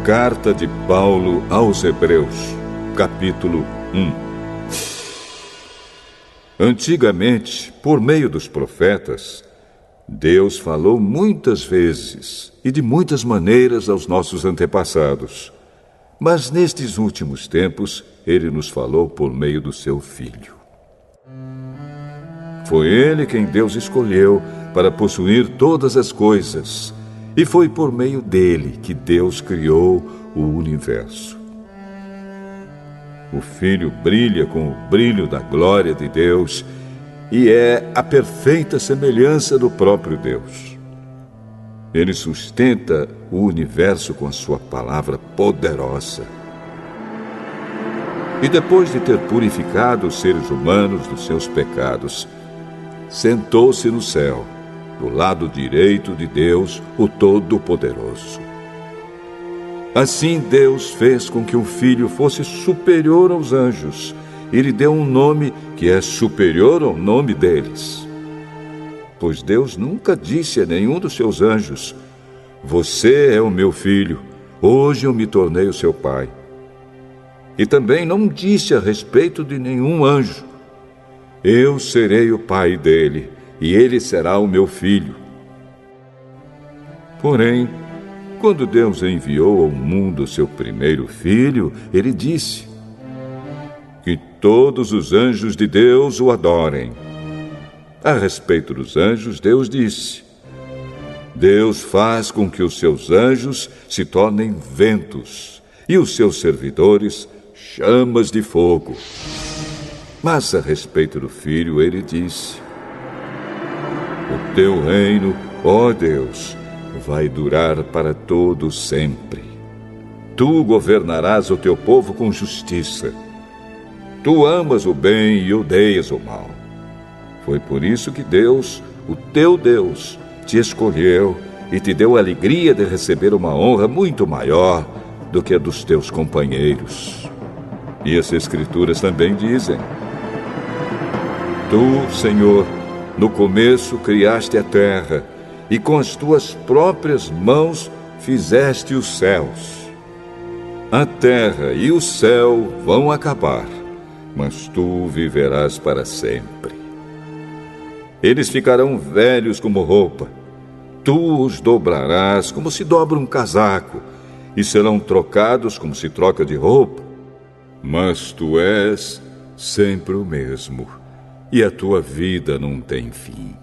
Carta de Paulo aos Hebreus, capítulo 1. Antigamente, por meio dos profetas, Deus falou muitas vezes e de muitas maneiras aos nossos antepassados. Mas nestes últimos tempos, Ele nos falou por meio do seu Filho. Foi Ele quem Deus escolheu para possuir todas as coisas, e foi por meio dele que Deus criou o universo. O Filho brilha com o brilho da glória de Deus e é a perfeita semelhança do próprio Deus. Ele sustenta o universo com a sua palavra poderosa. E depois de ter purificado os seres humanos dos seus pecados, sentou-se no céu, do lado direito de Deus, o Todo-Poderoso. Assim Deus fez com que o Filho fosse superior aos anjos e lhe deu um nome que é superior ao nome deles. Pois Deus nunca disse a nenhum dos seus anjos: "Você é o meu filho, hoje eu me tornei o seu pai." E também não disse a respeito de nenhum anjo: "Eu serei o pai dele, e ele será o meu filho." Porém, quando Deus enviou ao mundo seu primeiro filho, ele disse: "Que todos os anjos de Deus o adorem." A respeito dos anjos, Deus disse: "Deus faz com que os seus anjos se tornem ventos, e os seus servidores chamas de fogo." Mas a respeito do Filho, ele disse: "O teu reino, ó Deus, vai durar para todo sempre. Tu governarás o teu povo com justiça. Tu amas o bem e odeias o mal. Foi por isso que Deus, o teu Deus, te escolheu e te deu a alegria de receber uma honra muito maior do que a dos teus companheiros." E as Escrituras também dizem: "Tu, Senhor, no começo criaste a terra, e com as tuas próprias mãos fizeste os céus. A terra e o céu vão acabar, mas tu viverás para sempre. Eles ficarão velhos como roupa. Tu os dobrarás como se dobra um casaco, e serão trocados como se troca de roupa. Mas tu és sempre o mesmo, e a tua vida não tem fim."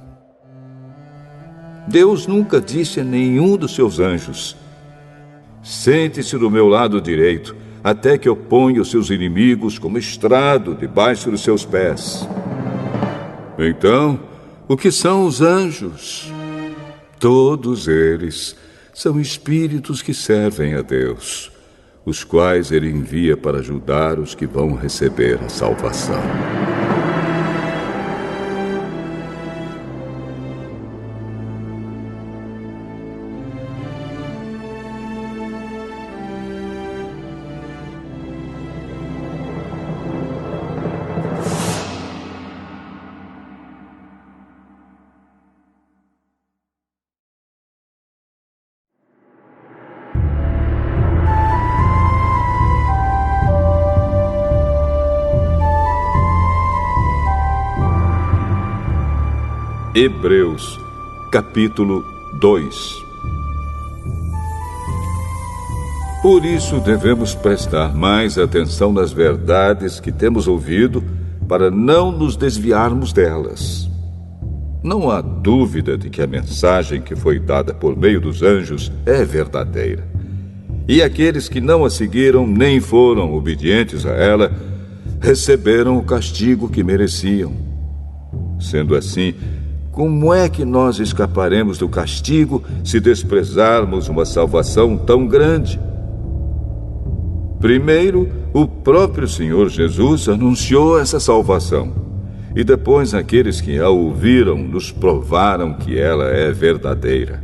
Deus nunca disse a nenhum dos seus anjos: "Sente-se do meu lado direito, até que eu ponha os seus inimigos como estrado debaixo dos seus pés." Então, o que são os anjos? Todos eles são espíritos que servem a Deus, os quais ele envia para ajudar os que vão receber a salvação. Hebreus, capítulo 2. Por isso devemos prestar mais atenção nas verdades que temos ouvido, para não nos desviarmos delas. Não há dúvida de que a mensagem que foi dada por meio dos anjos é verdadeira. E aqueles que não a seguiram nem foram obedientes a ela, receberam o castigo que mereciam. Sendo assim, como é que nós escaparemos do castigo se desprezarmos uma salvação tão grande? Primeiro, o próprio Senhor Jesus anunciou essa salvação, e depois aqueles que a ouviram nos provaram que ela é verdadeira.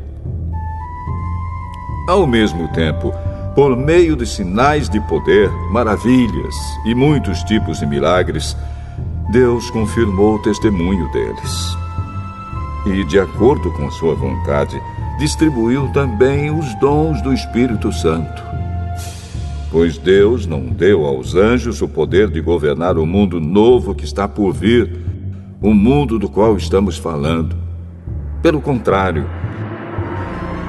Ao mesmo tempo, por meio de sinais de poder, maravilhas e muitos tipos de milagres, Deus confirmou o testemunho deles. E, de acordo com sua vontade, distribuiu também os dons do Espírito Santo. Pois Deus não deu aos anjos o poder de governar o mundo novo que está por vir, o mundo do qual estamos falando. Pelo contrário,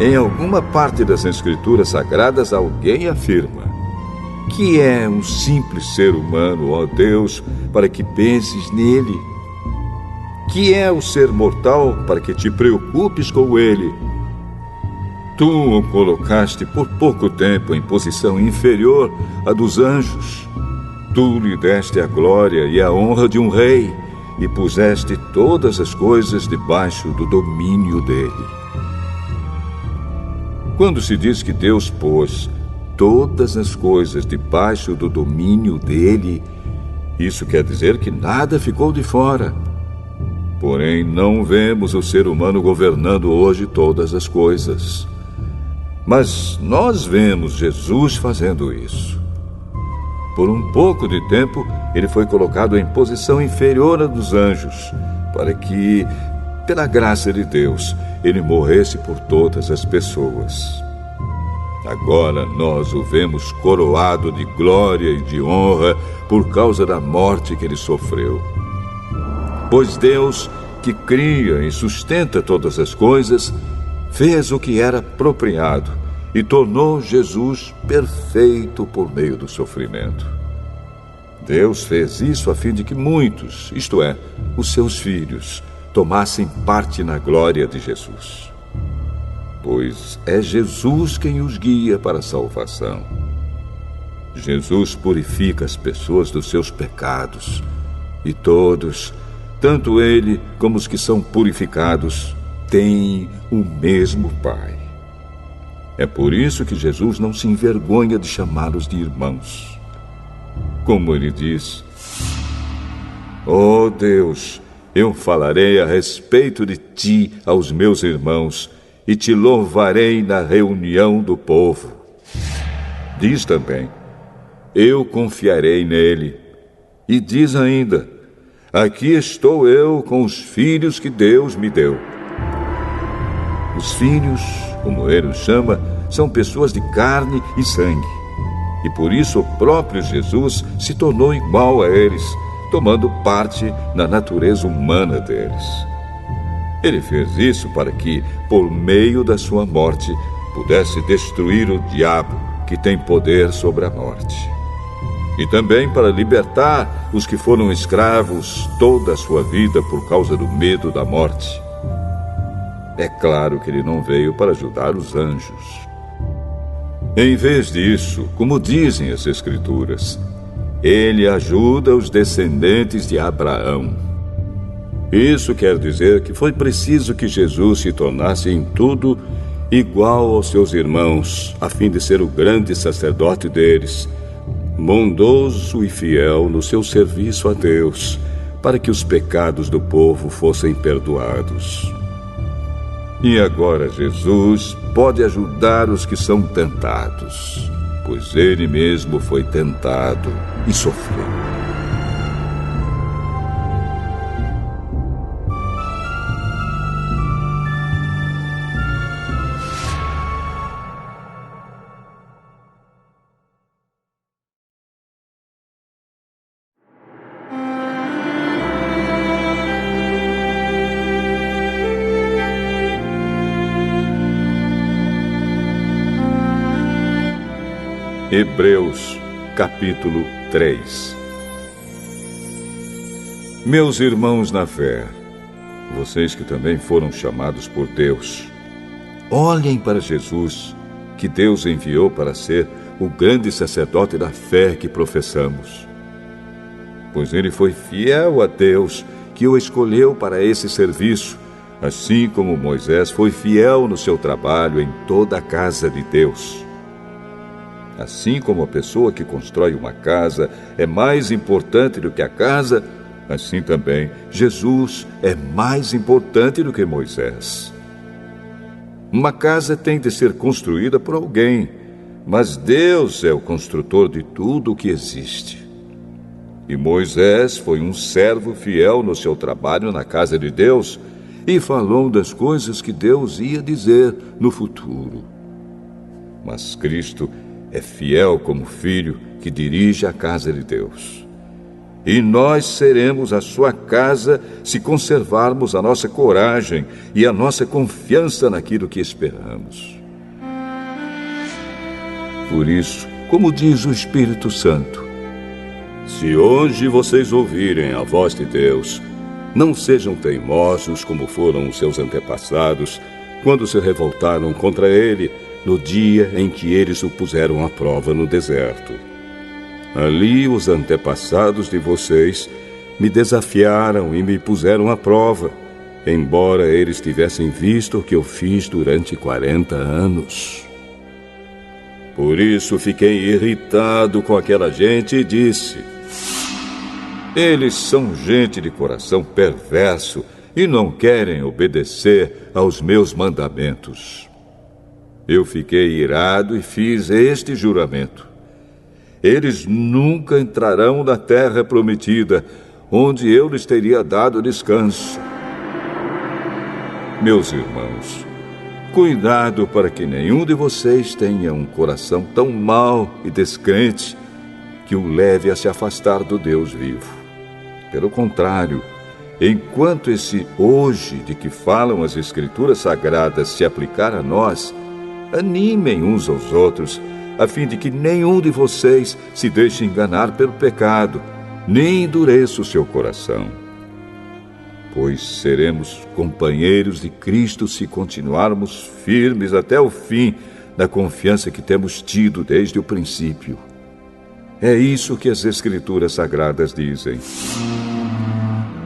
em alguma parte das Escrituras Sagradas, alguém afirma que é um simples ser humano, ó Deus, para que penses nele. Que é o ser mortal para que te preocupes com ele. Tu o colocaste por pouco tempo em posição inferior à dos anjos. Tu lhe deste a glória e a honra de um rei e puseste todas as coisas debaixo do domínio dele. Quando se diz que Deus pôs todas as coisas debaixo do domínio dele, isso quer dizer que nada ficou de fora. Porém, não vemos o ser humano governando hoje todas as coisas. Mas nós vemos Jesus fazendo isso. Por um pouco de tempo, ele foi colocado em posição inferior à dos anjos, para que, pela graça de Deus, ele morresse por todas as pessoas. Agora nós o vemos coroado de glória e de honra por causa da morte que ele sofreu. Pois Deus, que cria e sustenta todas as coisas, fez o que era apropriado e tornou Jesus perfeito por meio do sofrimento. Deus fez isso a fim de que muitos, isto é, os seus filhos, tomassem parte na glória de Jesus. Pois é Jesus quem os guia para a salvação. Jesus purifica as pessoas dos seus pecados, e todos, tanto ele como os que são purificados, têm o mesmo Pai. É por isso que Jesus não se envergonha de chamá-los de irmãos. Como ele diz: ó Deus, eu falarei a respeito de ti aos meus irmãos e te louvarei na reunião do povo. Diz também: eu confiarei nele. E diz ainda: aqui estou eu com os filhos que Deus me deu. Os filhos, como ele os chama, são pessoas de carne e sangue. E por isso o próprio Jesus se tornou igual a eles, tomando parte na natureza humana deles. Ele fez isso para que, por meio da sua morte, pudesse destruir o diabo, que tem poder sobre a morte. E também para libertar os que foram escravos toda a sua vida por causa do medo da morte. É claro que ele não veio para ajudar os anjos. Em vez disso, como dizem as Escrituras, ele ajuda os descendentes de Abraão. Isso quer dizer que foi preciso que Jesus se tornasse em tudo igual aos seus irmãos, a fim de ser o grande sacerdote deles, bondoso e fiel no seu serviço a Deus, para que os pecados do povo fossem perdoados. E agora Jesus pode ajudar os que são tentados, pois ele mesmo foi tentado e sofreu. Hebreus, capítulo 3. Meus irmãos na fé, vocês que também foram chamados por Deus, olhem para Jesus, que Deus enviou para ser o grande sacerdote da fé que professamos. Pois ele foi fiel a Deus, que o escolheu para esse serviço, assim como Moisés foi fiel no seu trabalho em toda a casa de Deus. Assim como a pessoa que constrói uma casa é mais importante do que a casa, assim também Jesus é mais importante do que Moisés. Uma casa tem de ser construída por alguém, mas Deus é o construtor de tudo o que existe. E Moisés foi um servo fiel no seu trabalho na casa de Deus e falou das coisas que Deus ia dizer no futuro. Mas Cristo é fiel como filho que dirige a casa de Deus. E nós seremos a sua casa se conservarmos a nossa coragem e a nossa confiança naquilo que esperamos. Por isso, como diz o Espírito Santo, se hoje vocês ouvirem a voz de Deus, não sejam teimosos como foram os seus antepassados, quando se revoltaram contra ele no dia em que eles o puseram à prova no deserto. Ali os antepassados de vocês me desafiaram e me puseram à prova, embora eles tivessem visto o que eu fiz durante 40 anos. Por isso fiquei irritado com aquela gente e disse: eles são gente de coração perverso e não querem obedecer aos meus mandamentos. Eu fiquei irado e fiz este juramento: eles nunca entrarão na terra prometida, onde eu lhes teria dado descanso. Meus irmãos, cuidado para que nenhum de vocês tenha um coração tão mau e descrente que o leve a se afastar do Deus vivo. Pelo contrário, enquanto esse hoje de que falam as Escrituras Sagradas se aplicar a nós, animem uns aos outros, a fim de que nenhum de vocês se deixe enganar pelo pecado, nem endureça o seu coração. Pois seremos companheiros de Cristo se continuarmos firmes até o fim na confiança que temos tido desde o princípio. É isso que as Escrituras Sagradas dizem.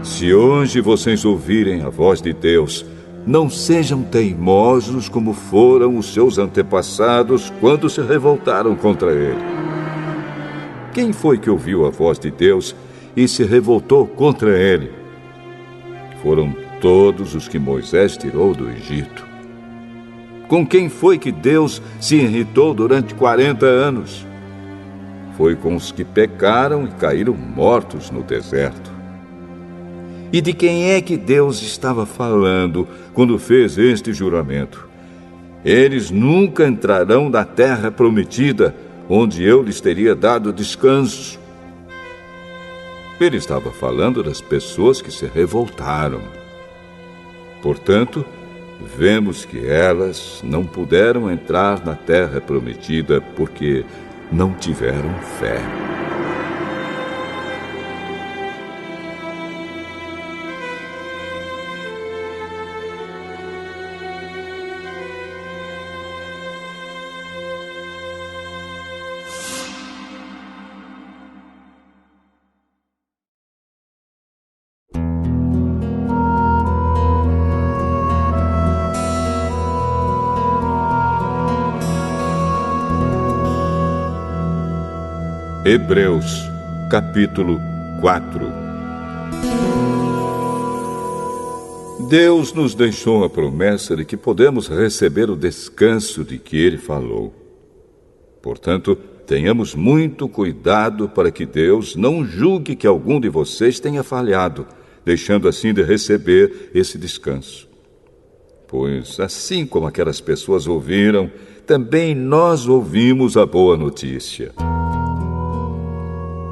Se hoje vocês ouvirem a voz de Deus, não sejam teimosos como foram os seus antepassados quando se revoltaram contra ele. Quem foi que ouviu a voz de Deus e se revoltou contra ele? Foram todos os que Moisés tirou do Egito. Com quem foi que Deus se irritou durante 40 anos? Foi com os que pecaram e caíram mortos no deserto. E de quem é que Deus estava falando quando fez este juramento? Eles nunca entrarão na terra prometida, onde eu lhes teria dado descanso. Ele estava falando das pessoas que se revoltaram. Portanto, vemos que elas não puderam entrar na terra prometida porque não tiveram fé. Hebreus, capítulo 4. Deus nos deixou a promessa de que podemos receber o descanso de que Ele falou. Portanto, tenhamos muito cuidado para que Deus não julgue que algum de vocês tenha falhado, deixando assim de receber esse descanso. Pois, assim como aquelas pessoas ouviram, também nós ouvimos a boa notícia.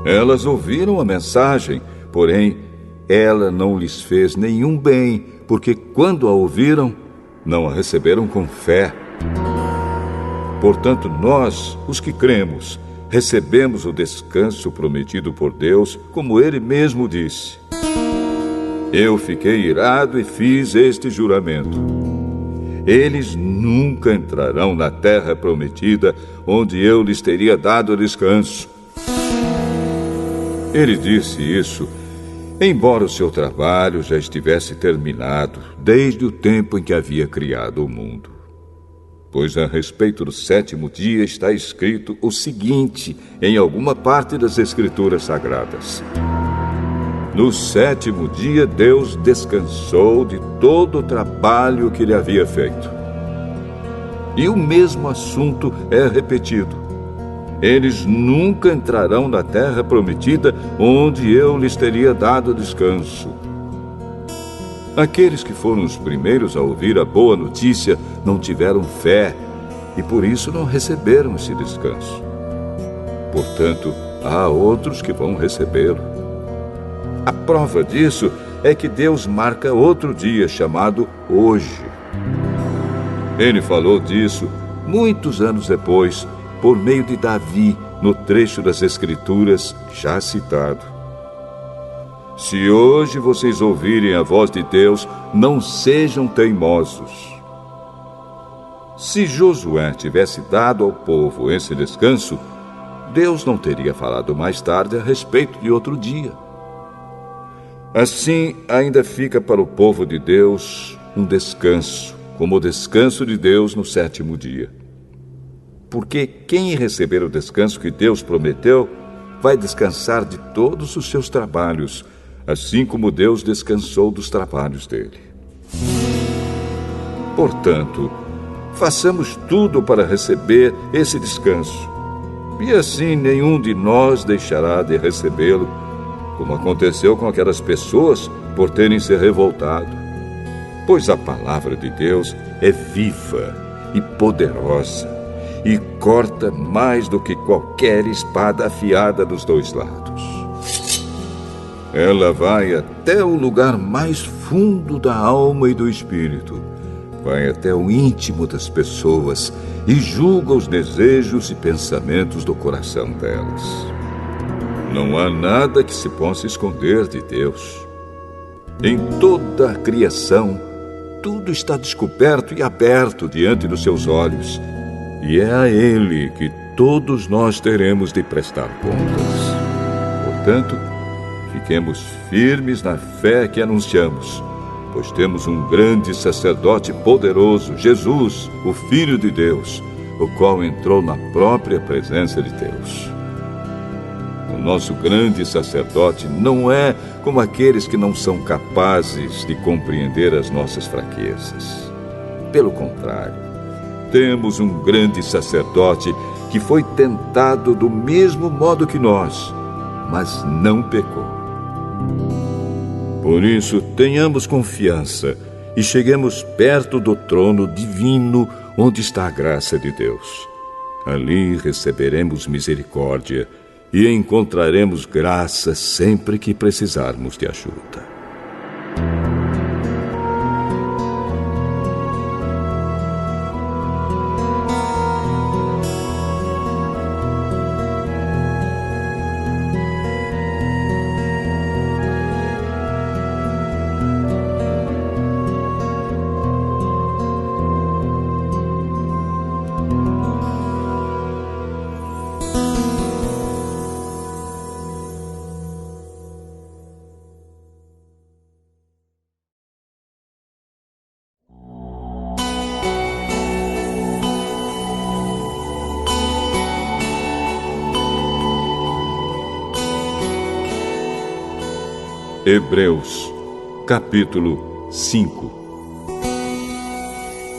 Elas ouviram a mensagem, porém, ela não lhes fez nenhum bem, porque quando a ouviram, não a receberam com fé. Portanto, nós, os que cremos, recebemos o descanso prometido por Deus, como Ele mesmo disse. Eu fiquei irado e fiz este juramento: eles nunca entrarão na terra prometida, onde eu lhes teria dado descanso. Ele disse isso, embora o seu trabalho já estivesse terminado, desde o tempo em que havia criado o mundo. Pois a respeito do sétimo dia está escrito o seguinte em alguma parte das Escrituras Sagradas: no sétimo dia Deus descansou de todo o trabalho que ele havia feito. E o mesmo assunto é repetido: eles nunca entrarão na terra prometida, onde eu lhes teria dado descanso. Aqueles que foram os primeiros a ouvir a boa notícia não tiveram fé e por isso não receberam esse descanso. Portanto, há outros que vão recebê-lo. A prova disso é que Deus marca outro dia chamado hoje. Ele falou disso muitos anos depois, por meio de Davi, no trecho das Escrituras já citado. Se hoje vocês ouvirem a voz de Deus, não sejam teimosos. Se Josué tivesse dado ao povo esse descanso, Deus não teria falado mais tarde a respeito de outro dia. Assim, ainda fica para o povo de Deus um descanso, como o descanso de Deus no 7º dia. Porque quem receber o descanso que Deus prometeu, vai descansar de todos os seus trabalhos, assim como Deus descansou dos trabalhos dele. Portanto, façamos tudo para receber esse descanso, e assim nenhum de nós deixará de recebê-lo, como aconteceu com aquelas pessoas por terem se revoltado. Pois a palavra de Deus é viva e poderosa, e corta mais do que qualquer espada afiada dos dois lados. Ela vai até o lugar mais fundo da alma e do espírito, vai até o íntimo das pessoas e julga os desejos e pensamentos do coração delas. Não há nada que se possa esconder de Deus. Em toda a criação, tudo está descoberto e aberto diante dos seus olhos, e é a Ele que todos nós teremos de prestar contas. Portanto, fiquemos firmes na fé que anunciamos, pois temos um grande sacerdote poderoso, Jesus, o Filho de Deus, o qual entrou na própria presença de Deus. O nosso grande sacerdote não é como aqueles que não são capazes de compreender as nossas fraquezas. Pelo contrário, temos um grande sacerdote que foi tentado do mesmo modo que nós, mas não pecou. Por isso, tenhamos confiança e cheguemos perto do trono divino onde está a graça de Deus. Ali receberemos misericórdia e encontraremos graça sempre que precisarmos de ajuda. Hebreus, capítulo 5.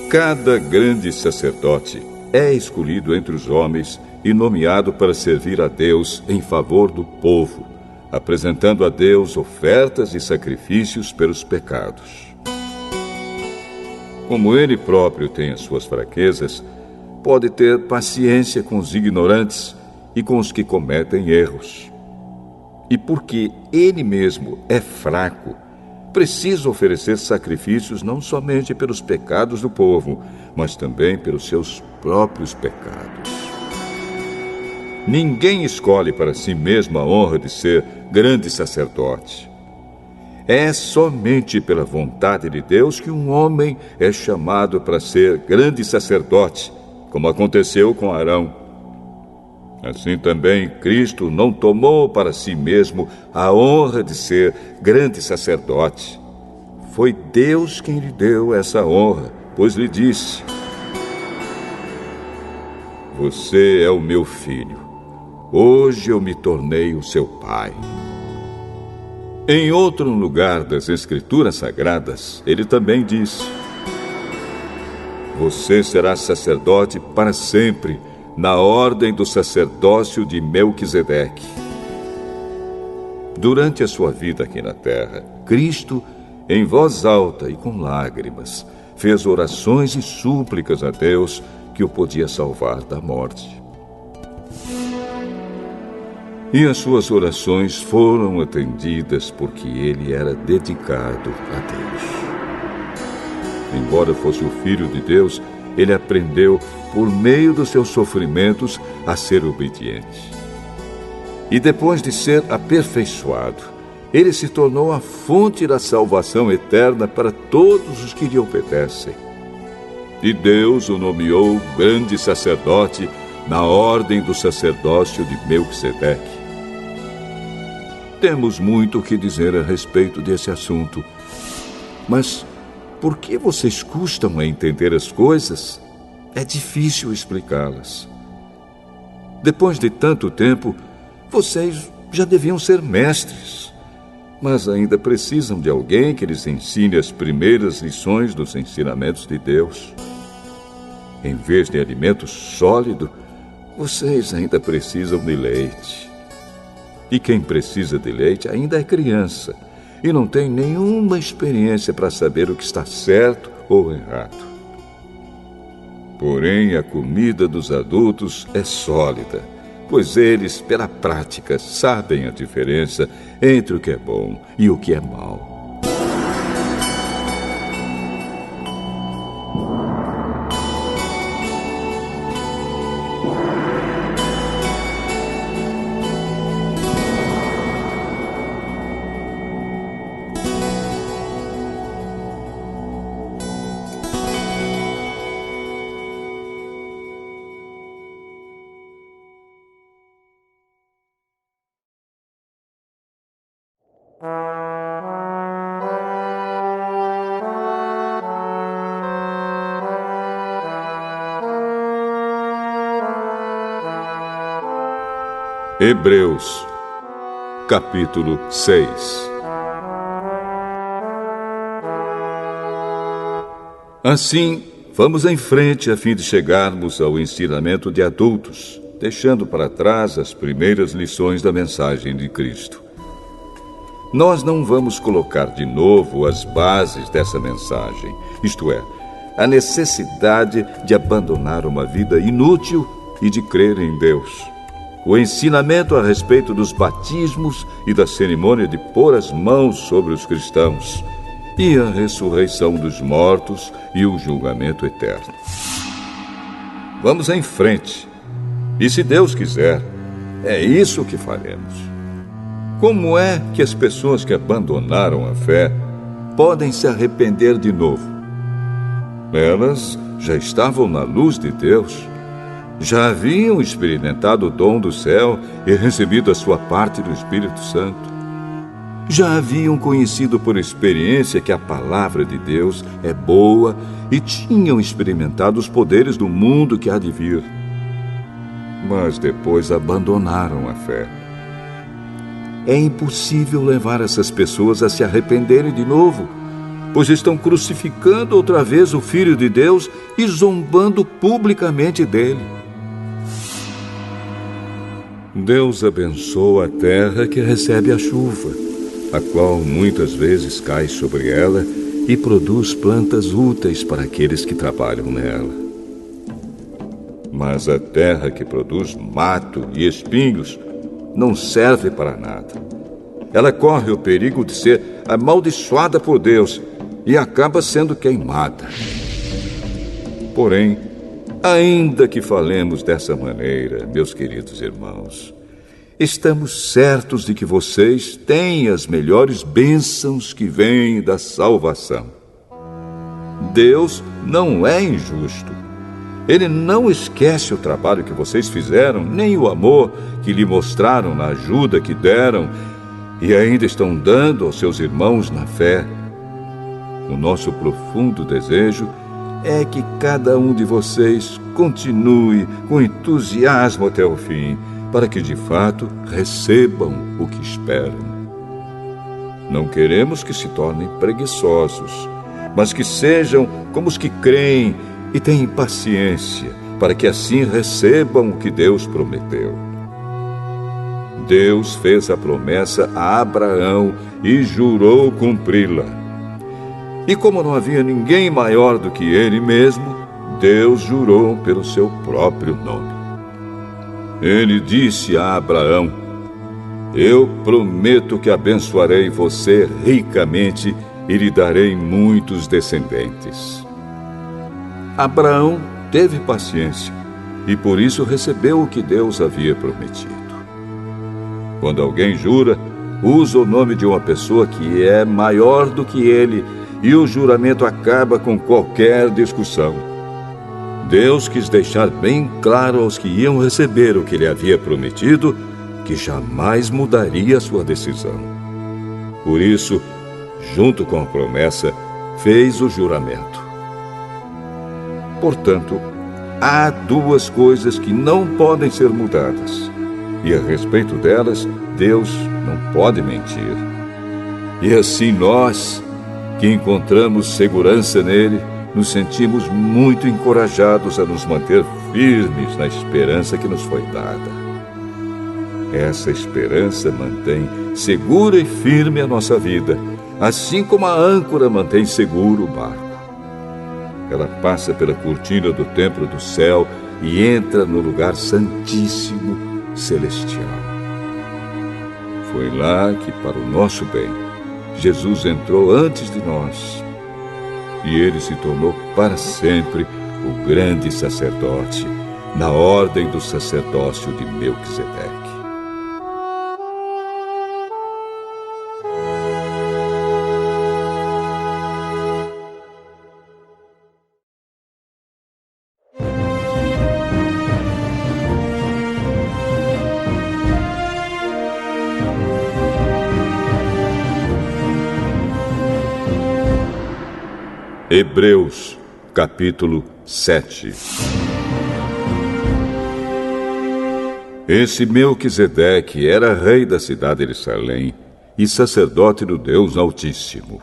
Cada grande sacerdote é escolhido entre os homens e nomeado para servir a Deus em favor do povo, apresentando a Deus ofertas e sacrifícios pelos pecados. Como ele próprio tem as suas fraquezas, pode ter paciência com os ignorantes e com os que cometem erros. E porque ele mesmo é fraco, precisa oferecer sacrifícios não somente pelos pecados do povo, mas também pelos seus próprios pecados. Ninguém escolhe para si mesmo a honra de ser grande sacerdote. É somente pela vontade de Deus que um homem é chamado para ser grande sacerdote, como aconteceu com Arão. Assim também Cristo não tomou para si mesmo a honra de ser grande sacerdote. Foi Deus quem lhe deu essa honra, pois lhe disse: "Você é o meu filho. Hoje eu me tornei o seu pai." Em outro lugar das Escrituras Sagradas, ele também disse: "Você será sacerdote para sempre, na ordem do sacerdócio de Melquisedeque." Durante a sua vida aqui na terra, Cristo, em voz alta e com lágrimas, fez orações e súplicas a Deus que o podia salvar da morte. E as suas orações foram atendidas porque ele era dedicado a Deus. Embora fosse o Filho de Deus, ele aprendeu, por meio dos seus sofrimentos, a ser obediente. E depois de ser aperfeiçoado, ele se tornou a fonte da salvação eterna para todos os que lhe obedecem. E Deus o nomeou grande sacerdote na ordem do sacerdócio de Melquisedeque. Temos muito o que dizer a respeito desse assunto, mas por que vocês custam a entender as coisas? É difícil explicá-las. Depois de tanto tempo, vocês já deviam ser mestres, mas ainda precisam de alguém que lhes ensine as primeiras lições dos ensinamentos de Deus. Em vez de alimento sólido, vocês ainda precisam de leite. E quem precisa de leite ainda é criança e não tem nenhuma experiência para saber o que está certo ou errado. Porém, a comida dos adultos é sólida, pois eles, pela prática, sabem a diferença entre o que é bom e o que é mau. Hebreus, capítulo 6. Assim, vamos em frente a fim de chegarmos ao ensinamento de adultos, deixando para trás as primeiras lições da mensagem de Cristo. Nós não vamos colocar de novo as bases dessa mensagem, isto é, a necessidade de abandonar uma vida inútil e de crer em Deus. O ensinamento a respeito dos batismos e da cerimônia de pôr as mãos sobre os cristãos, e a ressurreição dos mortos e o julgamento eterno. Vamos em frente, e se Deus quiser, é isso que faremos. Como é que as pessoas que abandonaram a fé podem se arrepender de novo? Elas já estavam na luz de Deus, já haviam experimentado o dom do céu e recebido a sua parte do Espírito Santo. Já haviam conhecido por experiência que a palavra de Deus é boa e tinham experimentado os poderes do mundo que há de vir. Mas depois abandonaram a fé. É impossível levar essas pessoas a se arrependerem de novo, pois estão crucificando outra vez o Filho de Deus e zombando publicamente dele. Deus abençoa a terra que recebe a chuva, a qual muitas vezes cai sobre ela e produz plantas úteis para aqueles que trabalham nela. Mas a terra que produz mato e espinhos não serve para nada. Ela corre o perigo de ser amaldiçoada por Deus e acaba sendo queimada. Porém, ainda que falemos dessa maneira, meus queridos irmãos, estamos certos de que vocês têm as melhores bênçãos que vêm da salvação. Deus não é injusto. Ele não esquece o trabalho que vocês fizeram, nem o amor que lhe mostraram na ajuda que deram e ainda estão dando aos seus irmãos na fé. O nosso profundo desejo é que cada um de vocês continue com entusiasmo até o fim, para que de fato recebam o que esperam. Não queremos que se tornem preguiçosos, mas que sejam como os que creem e têm paciência, para que assim recebam o que Deus prometeu. Deus fez a promessa a Abraão e jurou cumpri-la. E como não havia ninguém maior do que ele mesmo, Deus jurou pelo seu próprio nome. Ele disse a Abraão: Eu prometo que abençoarei você ricamente e lhe darei muitos descendentes. Abraão teve paciência e por isso recebeu o que Deus havia prometido. Quando alguém jura, usa o nome de uma pessoa que é maior do que ele e o juramento acaba com qualquer discussão. Deus quis deixar bem claro aos que iam receber o que ele havia prometido que jamais mudaria sua decisão. Por isso, junto com a promessa, fez o juramento. Portanto, há duas coisas que não podem ser mudadas, e a respeito delas, Deus não pode mentir. E assim nós, que encontramos segurança nele, nos sentimos muito encorajados a nos manter firmes na esperança que nos foi dada. Essa esperança mantém segura e firme a nossa vida, assim como a âncora mantém seguro o barco. Ela passa pela cortina do templo do céu e entra no lugar santíssimo celestial. Foi lá que, para o nosso bem, Jesus entrou antes de nós. E ele se tornou para sempre o grande sacerdote, na ordem do sacerdócio de Melquisedeque. Hebreus, capítulo 7. Esse Melquisedeque era rei da cidade de Salém e sacerdote do Deus Altíssimo.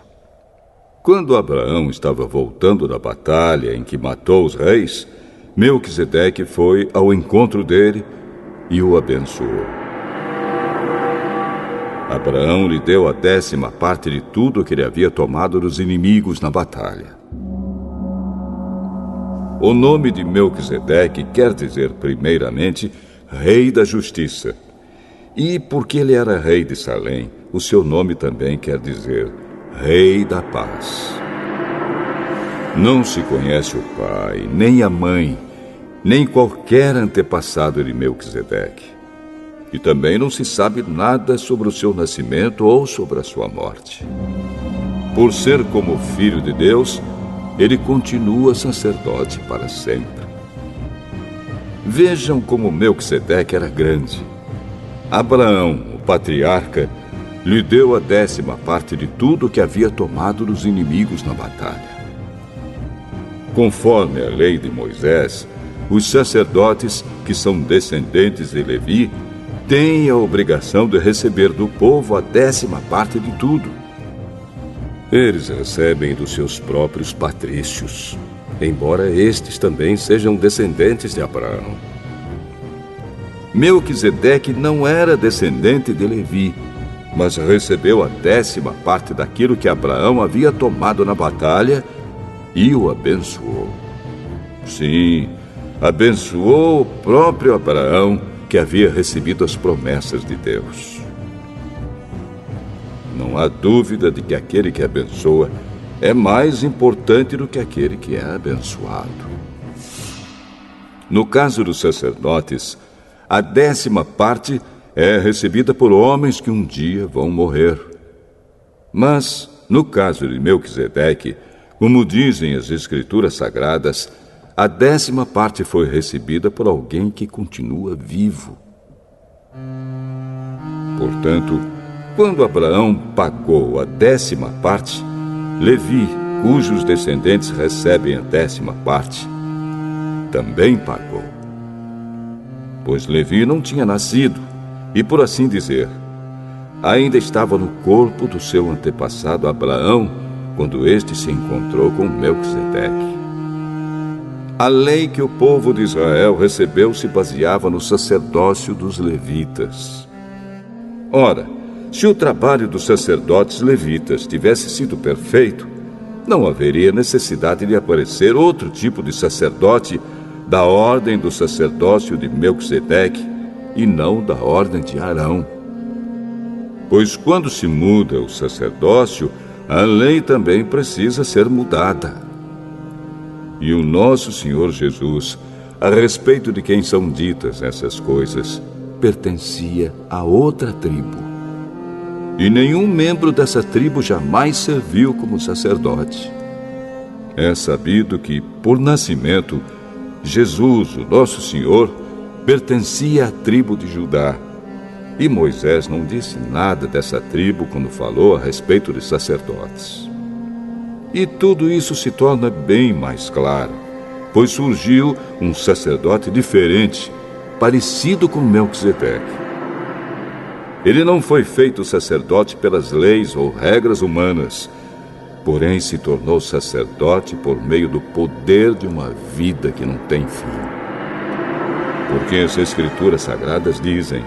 Quando Abraão estava voltando da batalha em que matou os reis, Melquisedeque foi ao encontro dele e o abençoou. Abraão lhe deu a 10ª parte de tudo que ele havia tomado dos inimigos na batalha. O nome de Melquisedeque quer dizer, primeiramente, Rei da Justiça. E porque ele era rei de Salém, o seu nome também quer dizer Rei da Paz. Não se conhece o pai, nem a mãe, nem qualquer antepassado de Melquisedeque. E também não se sabe nada sobre o seu nascimento ou sobre a sua morte. Por ser como filho de Deus, ele continua sacerdote para sempre. Vejam como Melquisedeque era grande. Abraão, o patriarca, lhe deu a 10ª parte de tudo que havia tomado dos inimigos na batalha. Conforme a lei de Moisés, os sacerdotes, que são descendentes de Levi, têm a obrigação de receber do povo a 10ª parte de tudo. Eles recebem dos seus próprios patrícios, embora estes também sejam descendentes de Abraão. Melquisedeque não era descendente de Levi, mas recebeu a 10ª parte daquilo que Abraão havia tomado na batalha e o abençoou. Sim, abençoou o próprio Abraão, que havia recebido as promessas de Deus. Não há dúvida de que aquele que abençoa é mais importante do que aquele que é abençoado. No caso dos sacerdotes, a 10ª parte é recebida por homens que um dia vão morrer. Mas, no caso de Melquisedeque, como dizem as Escrituras Sagradas, a 10ª parte foi recebida por alguém que continua vivo. Portanto, quando Abraão pagou a 10ª parte, Levi, cujos descendentes recebem a 10ª parte, também pagou. Pois Levi não tinha nascido e, por assim dizer, ainda estava no corpo do seu antepassado Abraão quando este se encontrou com Melquisedeque. A lei que o povo de Israel recebeu se baseava no sacerdócio dos levitas. Ora, se o trabalho dos sacerdotes levitas tivesse sido perfeito, não haveria necessidade de aparecer outro tipo de sacerdote da ordem do sacerdócio de Melquisedeque e não da ordem de Arão. Pois quando se muda o sacerdócio, a lei também precisa ser mudada. E o nosso Senhor Jesus, a respeito de quem são ditas essas coisas, pertencia a outra tribo. E nenhum membro dessa tribo jamais serviu como sacerdote. É sabido que, por nascimento, Jesus, o nosso Senhor, pertencia à tribo de Judá. E Moisés não disse nada dessa tribo quando falou a respeito de sacerdotes. E tudo isso se torna bem mais claro, pois surgiu um sacerdote diferente, parecido com Melquisedeque. Ele não foi feito sacerdote pelas leis ou regras humanas, porém se tornou sacerdote por meio do poder de uma vida que não tem fim. Porque as Escrituras Sagradas dizem: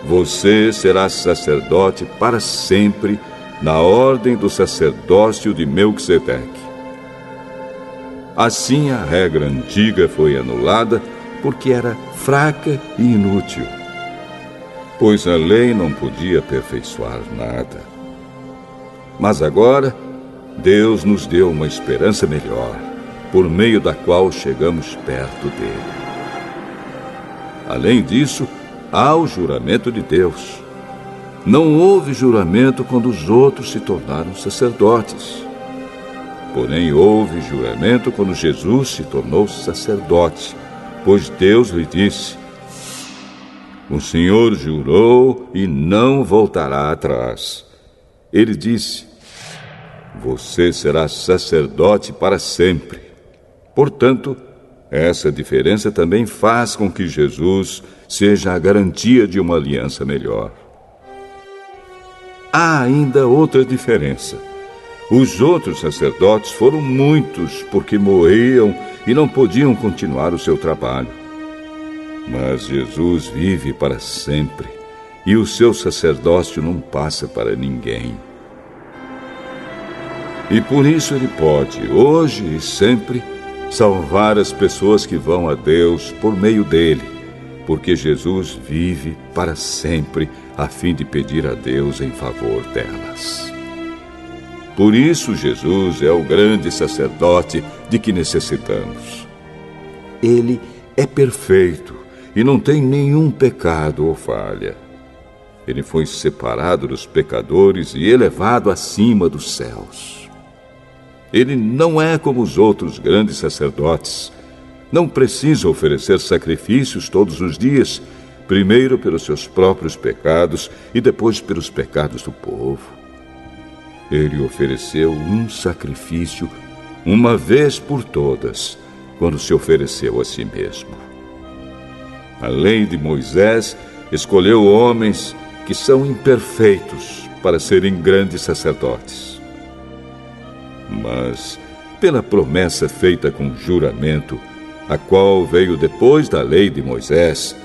você será sacerdote para sempre, na ordem do sacerdócio de Melquisedeque. Assim, a regra antiga foi anulada porque era fraca e inútil, pois a lei não podia aperfeiçoar nada. Mas agora, Deus nos deu uma esperança melhor, por meio da qual chegamos perto dele. Além disso, há o juramento de Deus. Não houve juramento quando os outros se tornaram sacerdotes. Porém, houve juramento quando Jesus se tornou sacerdote, pois Deus lhe disse: o Senhor jurou e não voltará atrás. Ele disse: você será sacerdote para sempre. Portanto, essa diferença também faz com que Jesus seja a garantia de uma aliança melhor. Há ainda outra diferença. Os outros sacerdotes foram muitos porque morriam e não podiam continuar o seu trabalho. Mas Jesus vive para sempre e o seu sacerdócio não passa para ninguém. E por isso ele pode, hoje e sempre, salvar as pessoas que vão a Deus por meio dele, porque Jesus vive para sempre a fim de pedir a Deus em favor delas. Por isso Jesus é o grande sacerdote de que necessitamos. Ele é perfeito e não tem nenhum pecado ou falha. Ele foi separado dos pecadores e elevado acima dos céus. Ele não é como os outros grandes sacerdotes. Não precisa oferecer sacrifícios todos os dias, primeiro pelos seus próprios pecados e depois pelos pecados do povo. Ele ofereceu um sacrifício uma vez por todas, quando se ofereceu a si mesmo. A lei de Moisés escolheu homens que são imperfeitos para serem grandes sacerdotes. Mas, pela promessa feita com juramento, a qual veio depois da lei de Moisés,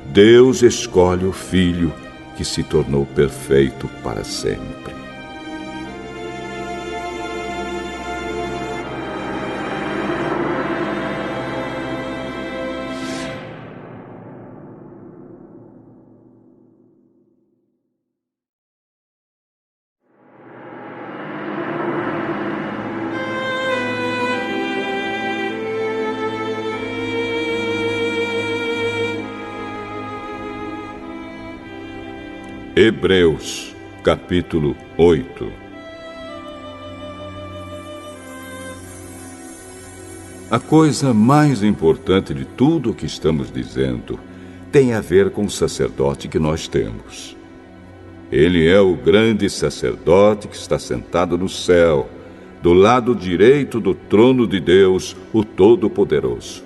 Deus escolhe o Filho que se tornou perfeito para sempre. Hebreus, capítulo 8. A coisa mais importante de tudo o que estamos dizendo tem a ver com o sacerdote que nós temos. Ele é o grande sacerdote que está sentado no céu, do lado direito do trono de Deus, o Todo-Poderoso.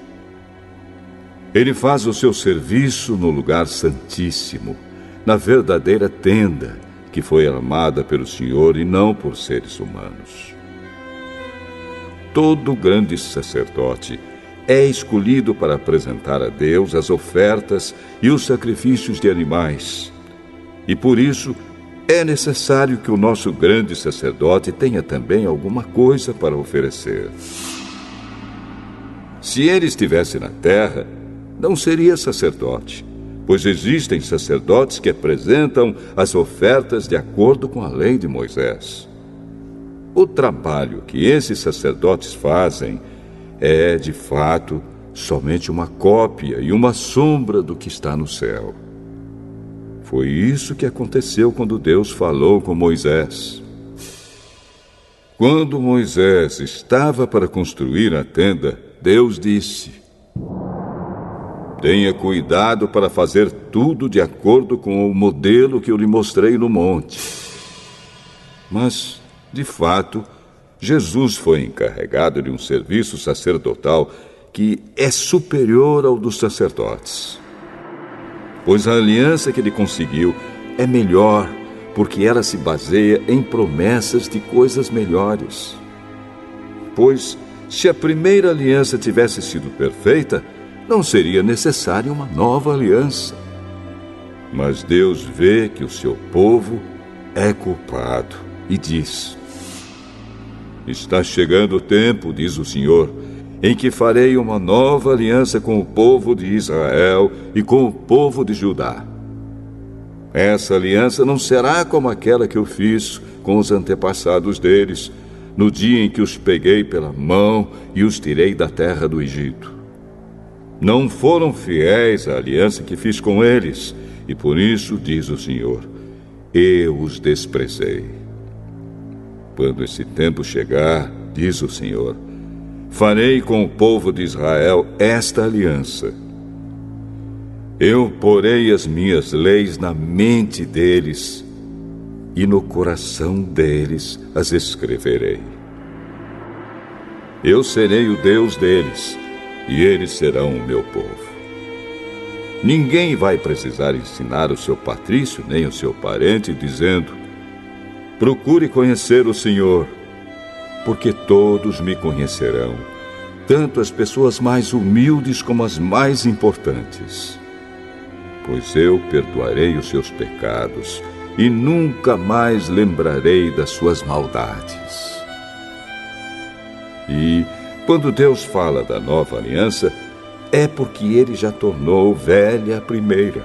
Ele faz o seu serviço no lugar santíssimo, na verdadeira tenda, que foi armada pelo Senhor e não por seres humanos. Todo grande sacerdote é escolhido para apresentar a Deus as ofertas e os sacrifícios de animais. E por isso é necessário que o nosso grande sacerdote tenha também alguma coisa para oferecer. Se ele estivesse na terra, não seria sacerdote, pois existem sacerdotes que apresentam as ofertas de acordo com a lei de Moisés. O trabalho que esses sacerdotes fazem é, de fato, somente uma cópia e uma sombra do que está no céu. Foi isso que aconteceu quando Deus falou com Moisés. Quando Moisés estava para construir a tenda, Deus disse: tenha cuidado para fazer tudo de acordo com o modelo que eu lhe mostrei no monte. Mas, de fato, Jesus foi encarregado de um serviço sacerdotal que é superior ao dos sacerdotes. Pois a aliança que ele conseguiu é melhor, porque ela se baseia em promessas de coisas melhores. Pois, se a primeira aliança tivesse sido perfeita, não seria necessária uma nova aliança. Mas Deus vê que o seu povo é culpado e diz: está chegando o tempo, diz o Senhor, em que farei uma nova aliança com o povo de Israel e com o povo de Judá. Essa aliança não será como aquela que eu fiz com os antepassados deles, no dia em que os peguei pela mão e os tirei da terra do Egito. Não foram fiéis à aliança que fiz com eles, e por isso, diz o Senhor, eu os desprezei. Quando esse tempo chegar, diz o Senhor, farei com o povo de Israel esta aliança. Eu porei as minhas leis na mente deles e no coração deles as escreverei. Eu serei o Deus deles e eles serão o meu povo. Ninguém vai precisar ensinar o seu patrício nem o seu parente, dizendo: procure conhecer o Senhor, porque todos me conhecerão, tanto as pessoas mais humildes como as mais importantes. Pois eu perdoarei os seus pecados e nunca mais lembrarei das suas maldades. E, quando Deus fala da nova aliança, é porque ele já tornou velha a primeira.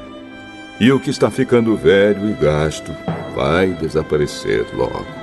E o que está ficando velho e gasto vai desaparecer logo.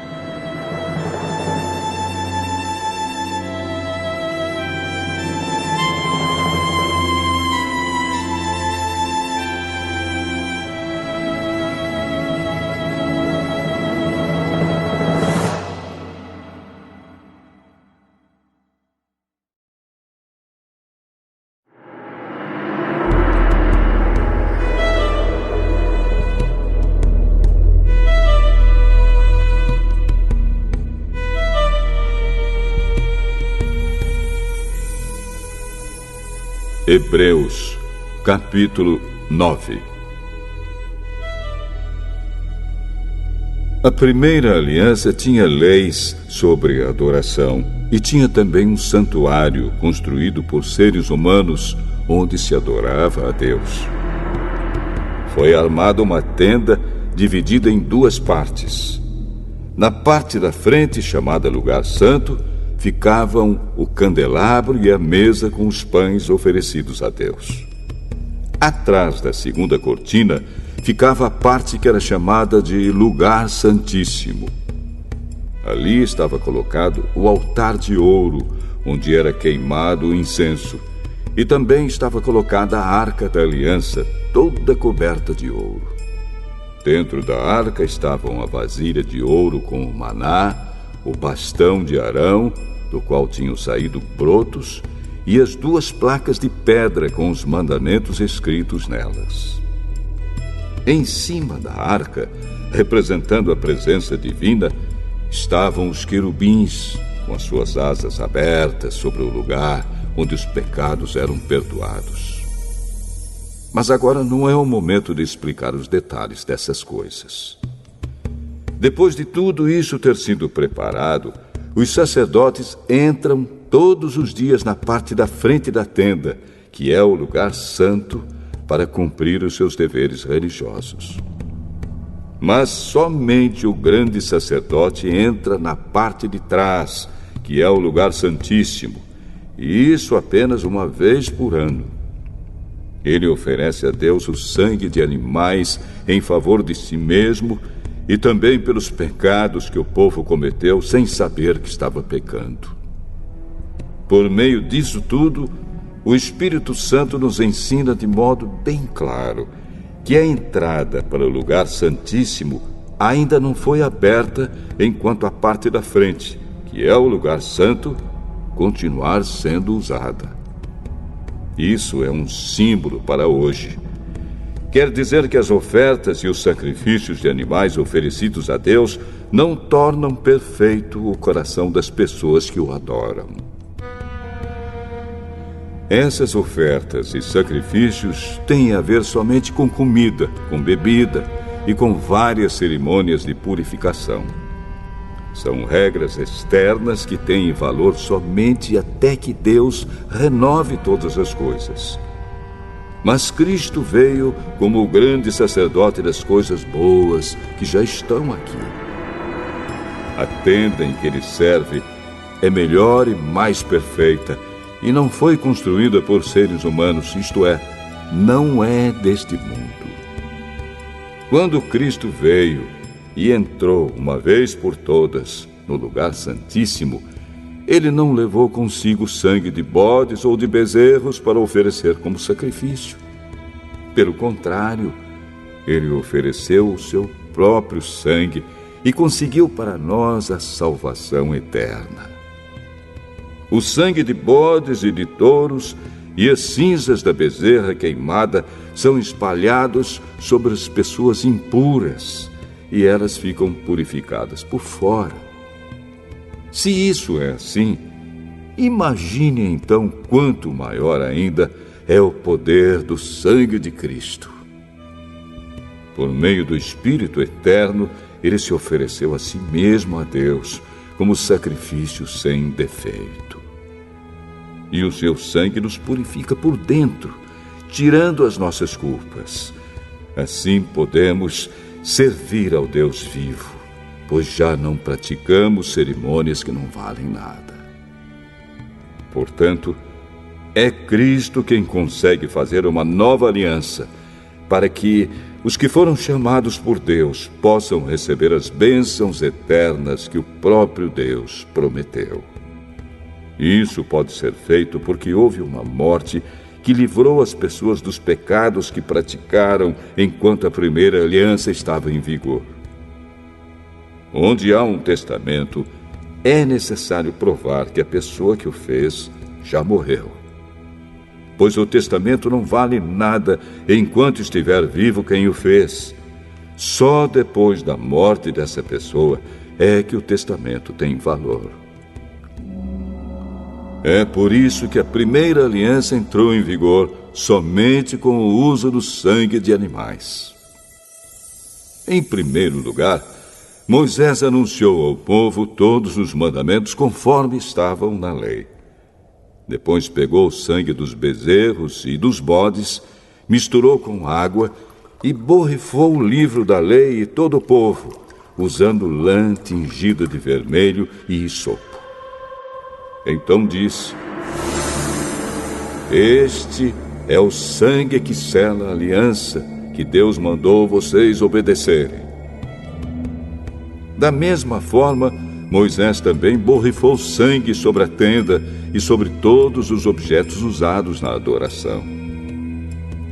Hebreus, capítulo 9. A primeira aliança tinha leis sobre adoração e tinha também um santuário construído por seres humanos onde se adorava a Deus. Foi armada uma tenda dividida em duas partes. Na parte da frente, chamada Lugar Santo, ficavam o candelabro e a mesa com os pães oferecidos a Deus. Atrás da segunda cortina ficava a parte que era chamada de Lugar Santíssimo. Ali estava colocado o altar de ouro, onde era queimado o incenso, e também estava colocada a arca da aliança, toda coberta de ouro. Dentro da arca estavam a vasilha de ouro com o maná, o bastão de Arão, do qual tinham saído brotos, e as duas placas de pedra com os mandamentos escritos nelas. Em cima da arca, representando a presença divina, estavam os querubins, com as suas asas abertas sobre o lugar onde os pecados eram perdoados. Mas agora não é o momento de explicar os detalhes dessas coisas. Depois de tudo isso ter sido preparado, os sacerdotes entram todos os dias na parte da frente da tenda, que é o lugar santo, para cumprir os seus deveres religiosos. Mas somente o grande sacerdote entra na parte de trás, que é o lugar santíssimo, e isso apenas uma vez por ano. Ele oferece a Deus o sangue de animais em favor de si mesmo e também pelos pecados que o povo cometeu sem saber que estava pecando. Por meio disso tudo, o Espírito Santo nos ensina de modo bem claro que a entrada para o lugar santíssimo ainda não foi aberta enquanto a parte da frente, que é o lugar santo, continuar sendo usada. Isso é um símbolo para hoje. Quer dizer que as ofertas e os sacrifícios de animais oferecidos a Deus não tornam perfeito o coração das pessoas que o adoram. Essas ofertas e sacrifícios têm a ver somente com comida, com bebida e com várias cerimônias de purificação. São regras externas que têm valor somente até que Deus renove todas as coisas. Mas Cristo veio como o grande sacerdote das coisas boas que já estão aqui. A tenda em que ele serve é melhor e mais perfeita e não foi construída por seres humanos, isto é, não é deste mundo. Quando Cristo veio e entrou uma vez por todas no lugar santíssimo, ele não levou consigo sangue de bodes ou de bezerros para oferecer como sacrifício. Pelo contrário, ele ofereceu o seu próprio sangue e conseguiu para nós a salvação eterna. O sangue de bodes e de touros e as cinzas da bezerra queimada são espalhados sobre as pessoas impuras e elas ficam purificadas por fora. Se isso é assim, imagine então quanto maior ainda é o poder do sangue de Cristo. Por meio do Espírito Eterno, ele se ofereceu a si mesmo a Deus como sacrifício sem defeito. E o seu sangue nos purifica por dentro, tirando as nossas culpas. Assim podemos servir ao Deus vivo, pois já não praticamos cerimônias que não valem nada. Portanto, é Cristo quem consegue fazer uma nova aliança, para que os que foram chamados por Deus possam receber as bênçãos eternas que o próprio Deus prometeu. Isso pode ser feito porque houve uma morte que livrou as pessoas dos pecados que praticaram enquanto a primeira aliança estava em vigor. Onde há um testamento, é necessário provar que a pessoa que o fez já morreu. Pois o testamento não vale nada enquanto estiver vivo quem o fez. Só depois da morte dessa pessoa é que o testamento tem valor. É por isso que a primeira aliança entrou em vigor somente com o uso do sangue de animais. Em primeiro lugar, Moisés anunciou ao povo todos os mandamentos conforme estavam na lei. Depois pegou o sangue dos bezerros e dos bodes, misturou com água e borrifou o livro da lei e todo o povo, usando lã tingida de vermelho e hisopo. Então disse: Este é o sangue que sela a aliança que Deus mandou vocês obedecerem. Da mesma forma, Moisés também borrifou sangue sobre a tenda e sobre todos os objetos usados na adoração.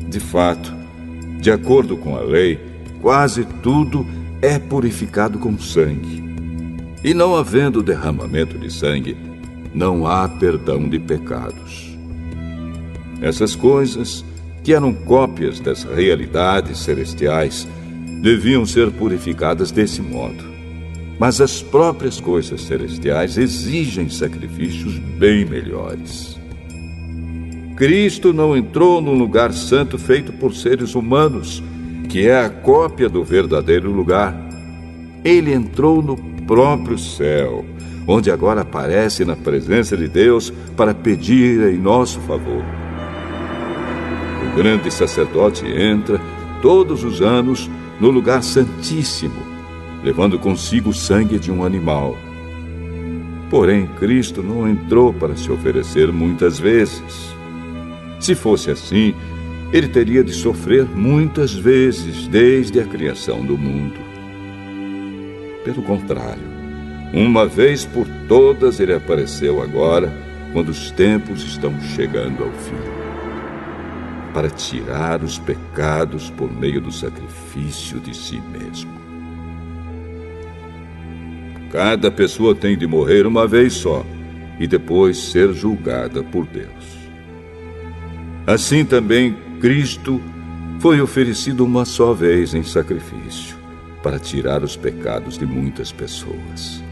De fato, de acordo com a lei, quase tudo é purificado com sangue. E não havendo derramamento de sangue, não há perdão de pecados. Essas coisas, que eram cópias das realidades celestiais, deviam ser purificadas desse modo. Mas as próprias coisas celestiais exigem sacrifícios bem melhores. Cristo não entrou num lugar santo feito por seres humanos, que é a cópia do verdadeiro lugar. Ele entrou no próprio céu, onde agora aparece na presença de Deus para pedir em nosso favor. O grande sacerdote entra todos os anos no lugar santíssimo, levando consigo o sangue de um animal. Porém, Cristo não entrou para se oferecer muitas vezes. Se fosse assim, ele teria de sofrer muitas vezes desde a criação do mundo. Pelo contrário, uma vez por todas ele apareceu agora, quando os tempos estão chegando ao fim, para tirar os pecados por meio do sacrifício de si mesmo. Cada pessoa tem de morrer uma vez só e depois ser julgada por Deus. Assim também Cristo foi oferecido uma só vez em sacrifício para tirar os pecados de muitas pessoas.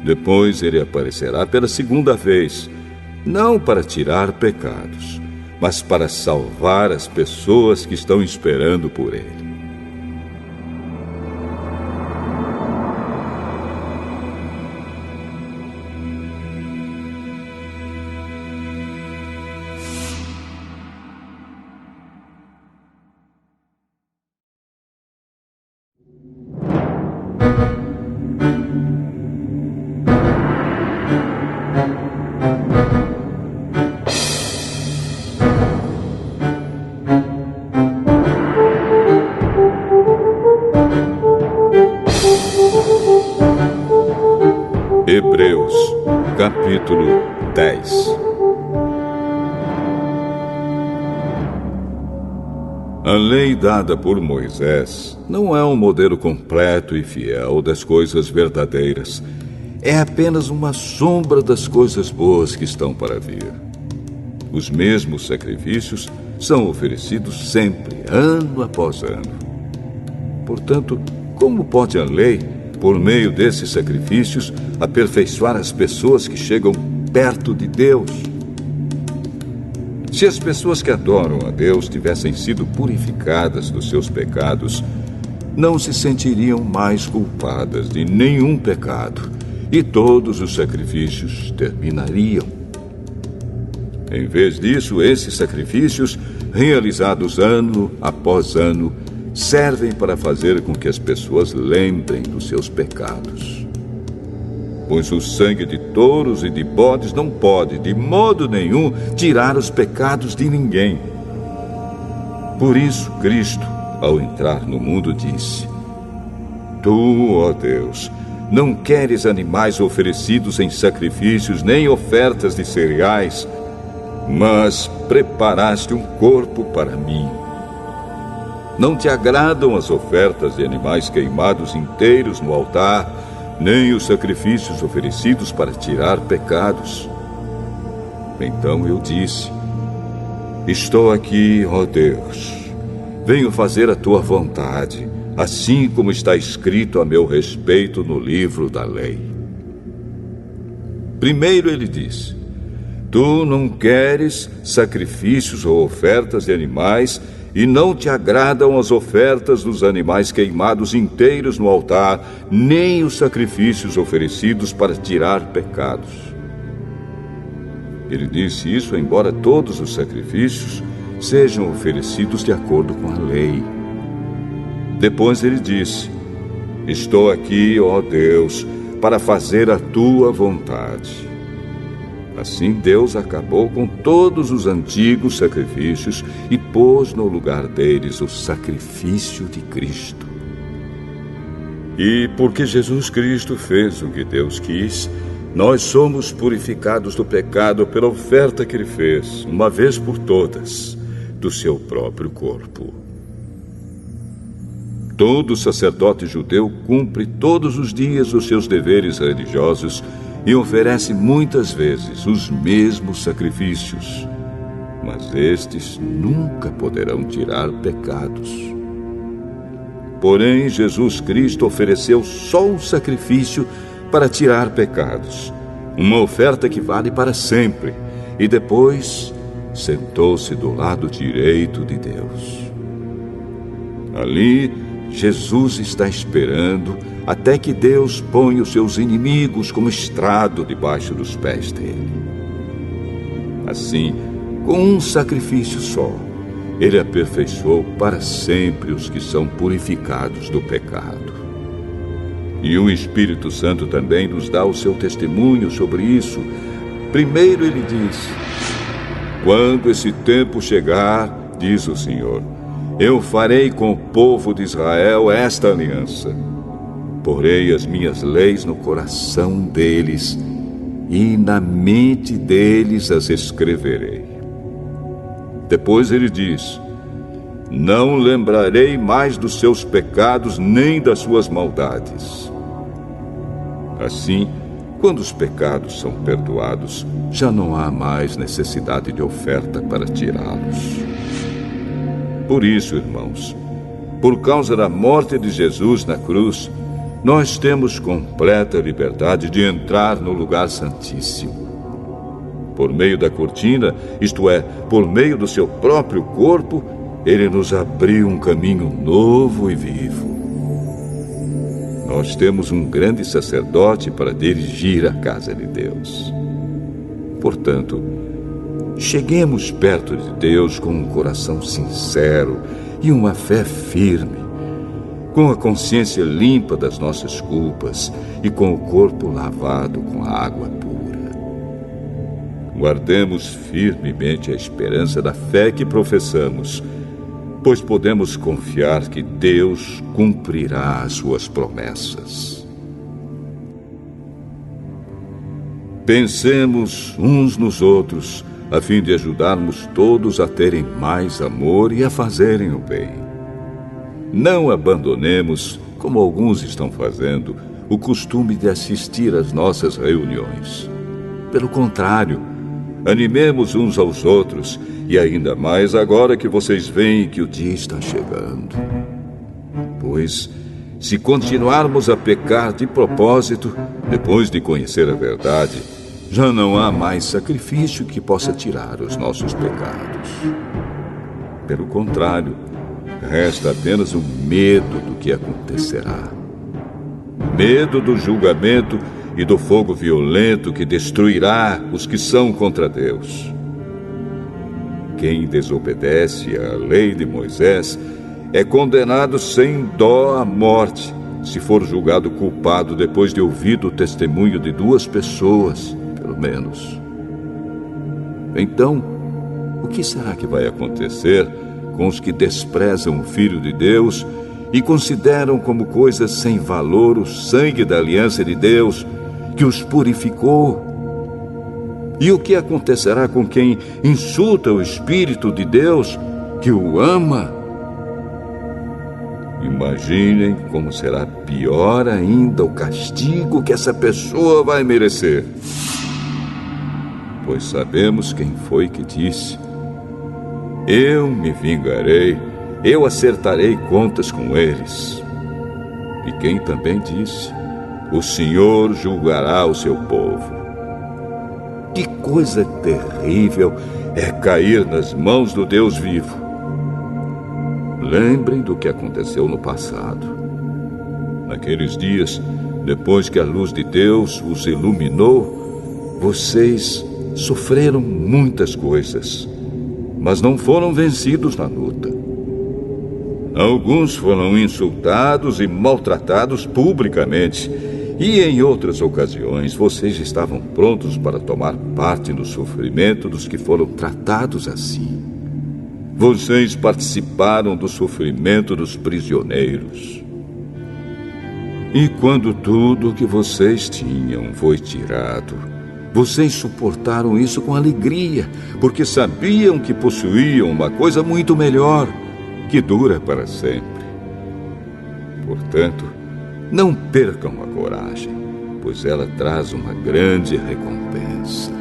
Depois ele aparecerá pela segunda vez, não para tirar pecados, mas para salvar as pessoas que estão esperando por ele. Hebreus, capítulo 10. A lei dada por Moisés não é um modelo completo e fiel das coisas verdadeiras. É apenas uma sombra das coisas boas que estão para vir. Os mesmos sacrifícios são oferecidos sempre, ano após ano. Portanto, como pode a lei, por meio desses sacrifícios, aperfeiçoar as pessoas que chegam perto de Deus? Se as pessoas que adoram a Deus tivessem sido purificadas dos seus pecados, não se sentiriam mais culpadas de nenhum pecado e todos os sacrifícios terminariam. Em vez disso, esses sacrifícios, realizados ano após ano, servem para fazer com que as pessoas lembrem dos seus pecados. Pois o sangue de touros e de bodes não pode, de modo nenhum, tirar os pecados de ninguém. Por isso, Cristo, ao entrar no mundo, disse: Tu, ó Deus, não queres animais oferecidos em sacrifícios, nem ofertas de cereais, mas preparaste um corpo para mim. Não te agradam as ofertas de animais queimados inteiros no altar, nem os sacrifícios oferecidos para tirar pecados. Então eu disse: Estou aqui, ó Deus. Venho fazer a tua vontade, assim como está escrito a meu respeito no livro da lei. Primeiro ele disse: Tu não queres sacrifícios ou ofertas de animais, e não te agradam as ofertas dos animais queimados inteiros no altar, nem os sacrifícios oferecidos para tirar pecados. Ele disse isso embora todos os sacrifícios sejam oferecidos de acordo com a lei. Depois ele disse: Estou aqui, ó Deus, para fazer a tua vontade. Assim Deus acabou com todos os antigos sacrifícios e pôs no lugar deles o sacrifício de Cristo. E porque Jesus Cristo fez o que Deus quis, nós somos purificados do pecado pela oferta que ele fez, uma vez por todas, do seu próprio corpo. Todo sacerdote judeu cumpre todos os dias os seus deveres religiosos e oferece muitas vezes os mesmos sacrifícios, mas estes nunca poderão tirar pecados. Porém, Jesus Cristo ofereceu só um sacrifício para tirar pecados, uma oferta que vale para sempre, e depois sentou-se do lado direito de Deus. Ali, Jesus está esperando até que Deus ponha os seus inimigos como estrado debaixo dos pés dele. Assim, com um sacrifício só, ele aperfeiçoou para sempre os que são purificados do pecado. E o Espírito Santo também nos dá o seu testemunho sobre isso. Primeiro ele diz: Quando esse tempo chegar, diz o Senhor, eu farei com o povo de Israel esta aliança. Porei as minhas leis no coração deles e na mente deles as escreverei. Depois ele diz, não lembrarei mais dos seus pecados nem das suas maldades. Assim, quando os pecados são perdoados, já não há mais necessidade de oferta para tirá-los. Por isso, irmãos, por causa da morte de Jesus na cruz, nós temos completa liberdade de entrar no lugar santíssimo. Por meio da cortina, isto é, por meio do seu próprio corpo, ele nos abriu um caminho novo e vivo. Nós temos um grande sacerdote para dirigir a casa de Deus. Portanto, cheguemos perto de Deus com um coração sincero e uma fé firme, com a consciência limpa das nossas culpas e com o corpo lavado com a água pura. Guardemos firmemente a esperança da fé que professamos, pois podemos confiar que Deus cumprirá as suas promessas. Pensemos uns nos outros, a fim de ajudarmos todos a terem mais amor e a fazerem o bem. Não abandonemos, como alguns estão fazendo, o costume de assistir às nossas reuniões. Pelo contrário, animemos uns aos outros, e ainda mais agora que vocês veem que o dia está chegando. Pois, se continuarmos a pecar de propósito, depois de conhecer a verdade, já não há mais sacrifício que possa tirar os nossos pecados. Pelo contrário, resta apenas o medo do que acontecerá. Medo do julgamento e do fogo violento que destruirá os que são contra Deus. Quem desobedece à lei de Moisés é condenado sem dó à morte, se for julgado culpado depois de ouvido o testemunho de 2 pessoas, pelo menos. Então, o que será que vai acontecer com os que desprezam o Filho de Deus e consideram como coisa sem valor o sangue da aliança de Deus, que os purificou? E o que acontecerá com quem insulta o Espírito de Deus, que o ama? Imaginem como será pior ainda o castigo que essa pessoa vai merecer. Pois sabemos quem foi que disse, eu me vingarei, eu acertarei contas com eles. E quem também disse, o Senhor julgará o seu povo. Que coisa terrível é cair nas mãos do Deus vivo. Lembrem do que aconteceu no passado. Naqueles dias, depois que a luz de Deus os iluminou, vocês sofreram muitas coisas, mas não foram vencidos na luta. Alguns foram insultados e maltratados publicamente, e em outras ocasiões vocês estavam prontos para tomar parte no sofrimento dos que foram tratados assim. Vocês participaram do sofrimento dos prisioneiros. E quando tudo o que vocês tinham foi tirado, vocês suportaram isso com alegria, porque sabiam que possuíam uma coisa muito melhor, que dura para sempre. Portanto, não percam a coragem, pois ela traz uma grande recompensa.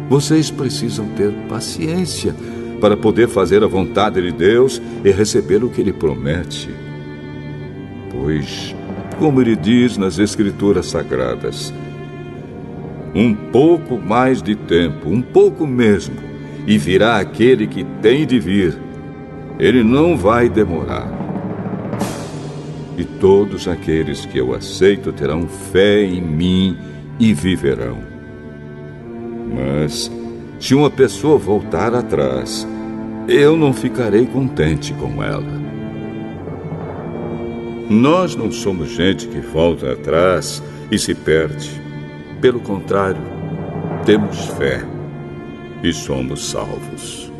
Vocês precisam ter paciência para poder fazer a vontade de Deus e receber o que Ele promete. Pois, como Ele diz nas Escrituras Sagradas, um pouco mais de tempo, um pouco mesmo, e virá aquele que tem de vir. Ele não vai demorar. E todos aqueles que eu aceito terão fé em mim e viverão. Mas, se uma pessoa voltar atrás, eu não ficarei contente com ela. Nós não somos gente que volta atrás e se perde. Pelo contrário, temos fé e somos salvos.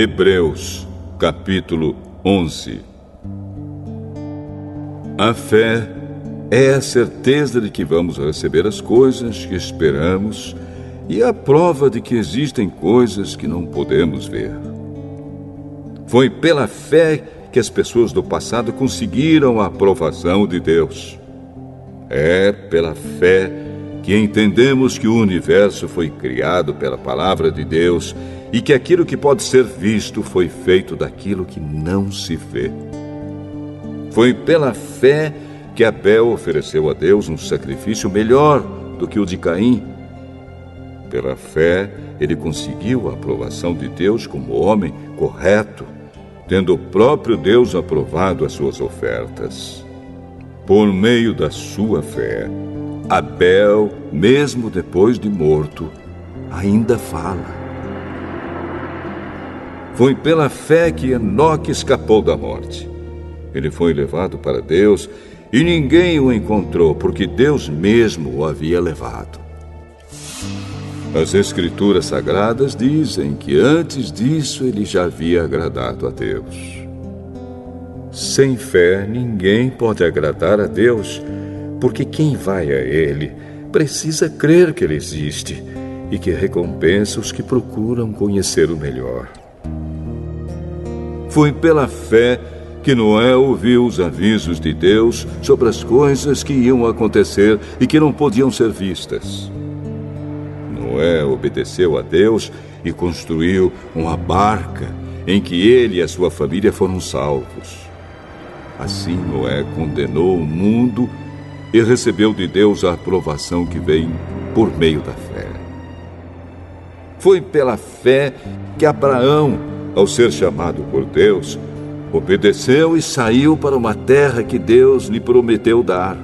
Hebreus, capítulo 11. A fé é a certeza de que vamos receber as coisas que esperamos e a prova de que existem coisas que não podemos ver. Foi pela fé que as pessoas do passado conseguiram a aprovação de Deus. É pela fé que entendemos que o universo foi criado pela palavra de Deus e que aquilo que pode ser visto foi feito daquilo que não se vê. Foi pela fé que Abel ofereceu a Deus um sacrifício melhor do que o de Caim. Pela fé, ele conseguiu a aprovação de Deus como homem correto, tendo o próprio Deus aprovado as suas ofertas. Por meio da sua fé, Abel, mesmo depois de morto, ainda fala. Foi pela fé que Enoque escapou da morte. Ele foi levado para Deus e ninguém o encontrou, porque Deus mesmo o havia levado. As Escrituras Sagradas dizem que antes disso ele já havia agradado a Deus. Sem fé, ninguém pode agradar a Deus, porque quem vai a Ele precisa crer que Ele existe e que recompensa os que procuram conhecer o melhor. Foi pela fé que Noé ouviu os avisos de Deus sobre as coisas que iam acontecer e que não podiam ser vistas. Noé obedeceu a Deus e construiu uma barca em que ele e a sua família foram salvos. Assim Noé condenou o mundo e recebeu de Deus a aprovação que vem por meio da fé. Foi pela fé que Abraão, ao ser chamado por Deus, obedeceu e saiu para uma terra que Deus lhe prometeu dar.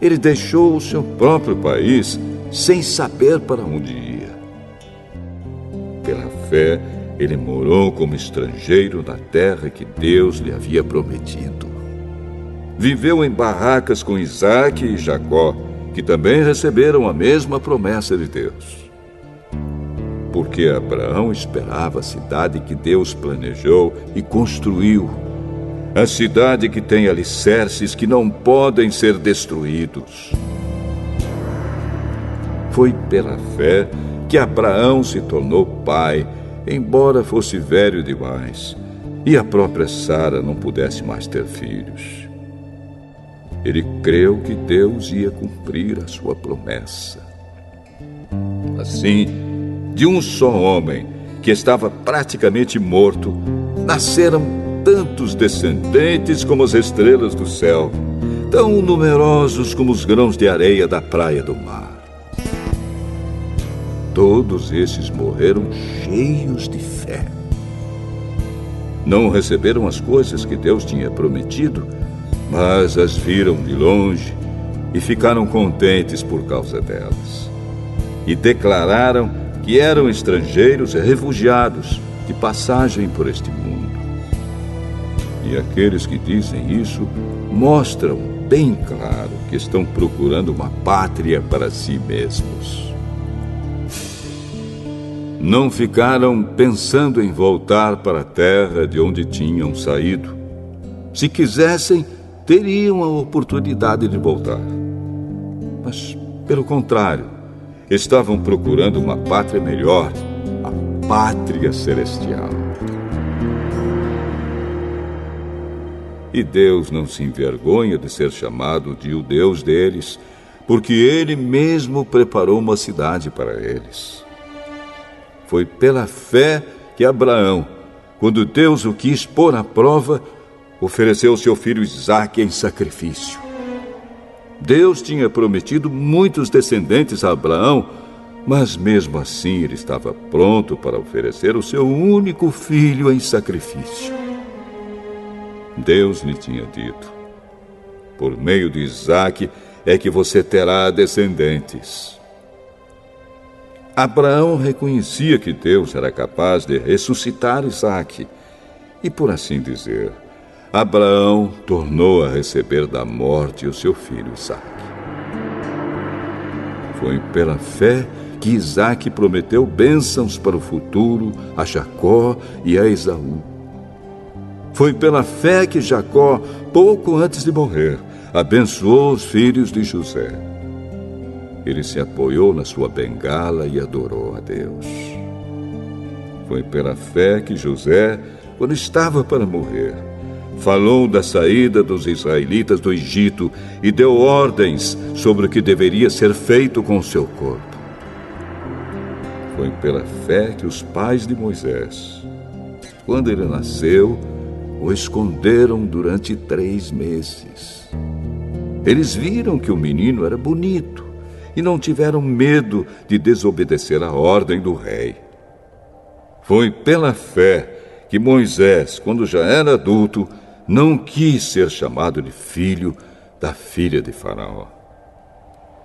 Ele deixou o seu próprio país sem saber para onde ia. Pela fé, ele morou como estrangeiro na terra que Deus lhe havia prometido. Viveu em barracas com Isaque e Jacó, que também receberam a mesma promessa de Deus. Porque Abraão esperava a cidade que Deus planejou e construiu, a cidade que tem alicerces que não podem ser destruídos. Foi pela fé que Abraão se tornou pai, embora fosse velho demais, e a própria Sara não pudesse mais ter filhos. Ele creu que Deus ia cumprir a sua promessa. Assim, de um só homem, que estava praticamente morto, nasceram tantos descendentes como as estrelas do céu, tão numerosos como os grãos de areia da praia do mar. Todos esses morreram cheios de fé. Não receberam as coisas que Deus tinha prometido, mas as viram de longe e ficaram contentes por causa delas. E declararam que eram estrangeiros e refugiados de passagem por este mundo. E aqueles que dizem isso mostram bem claro que estão procurando uma pátria para si mesmos. Não ficaram pensando em voltar para a terra de onde tinham saído. Se quisessem, teriam a oportunidade de voltar. Mas, pelo contrário, estavam procurando uma pátria melhor, a pátria celestial. E Deus não se envergonha de ser chamado de o Deus deles, porque Ele mesmo preparou uma cidade para eles. Foi pela fé que Abraão, quando Deus o quis pôr à prova, ofereceu seu filho Isaque em sacrifício. Deus tinha prometido muitos descendentes a Abraão, mas mesmo assim ele estava pronto para oferecer o seu único filho em sacrifício. Deus lhe tinha dito: por meio de Isaque é que você terá descendentes. Abraão reconhecia que Deus era capaz de ressuscitar Isaque, e por assim dizer, Abraão tornou a receber da morte o seu filho Isaque. Foi pela fé que Isaque prometeu bênçãos para o futuro a Jacó e a Esaú. Foi pela fé que Jacó, pouco antes de morrer, abençoou os filhos de José. Ele se apoiou na sua bengala e adorou a Deus. Foi pela fé que José, quando estava para morrer, falou da saída dos israelitas do Egito e deu ordens sobre o que deveria ser feito com o seu corpo. Foi pela fé que os pais de Moisés, quando ele nasceu, o esconderam durante 3 meses. Eles viram que o menino era bonito e não tiveram medo de desobedecer a ordem do rei. Foi pela fé que Moisés, quando já era adulto, não quis ser chamado de filho da filha de Faraó.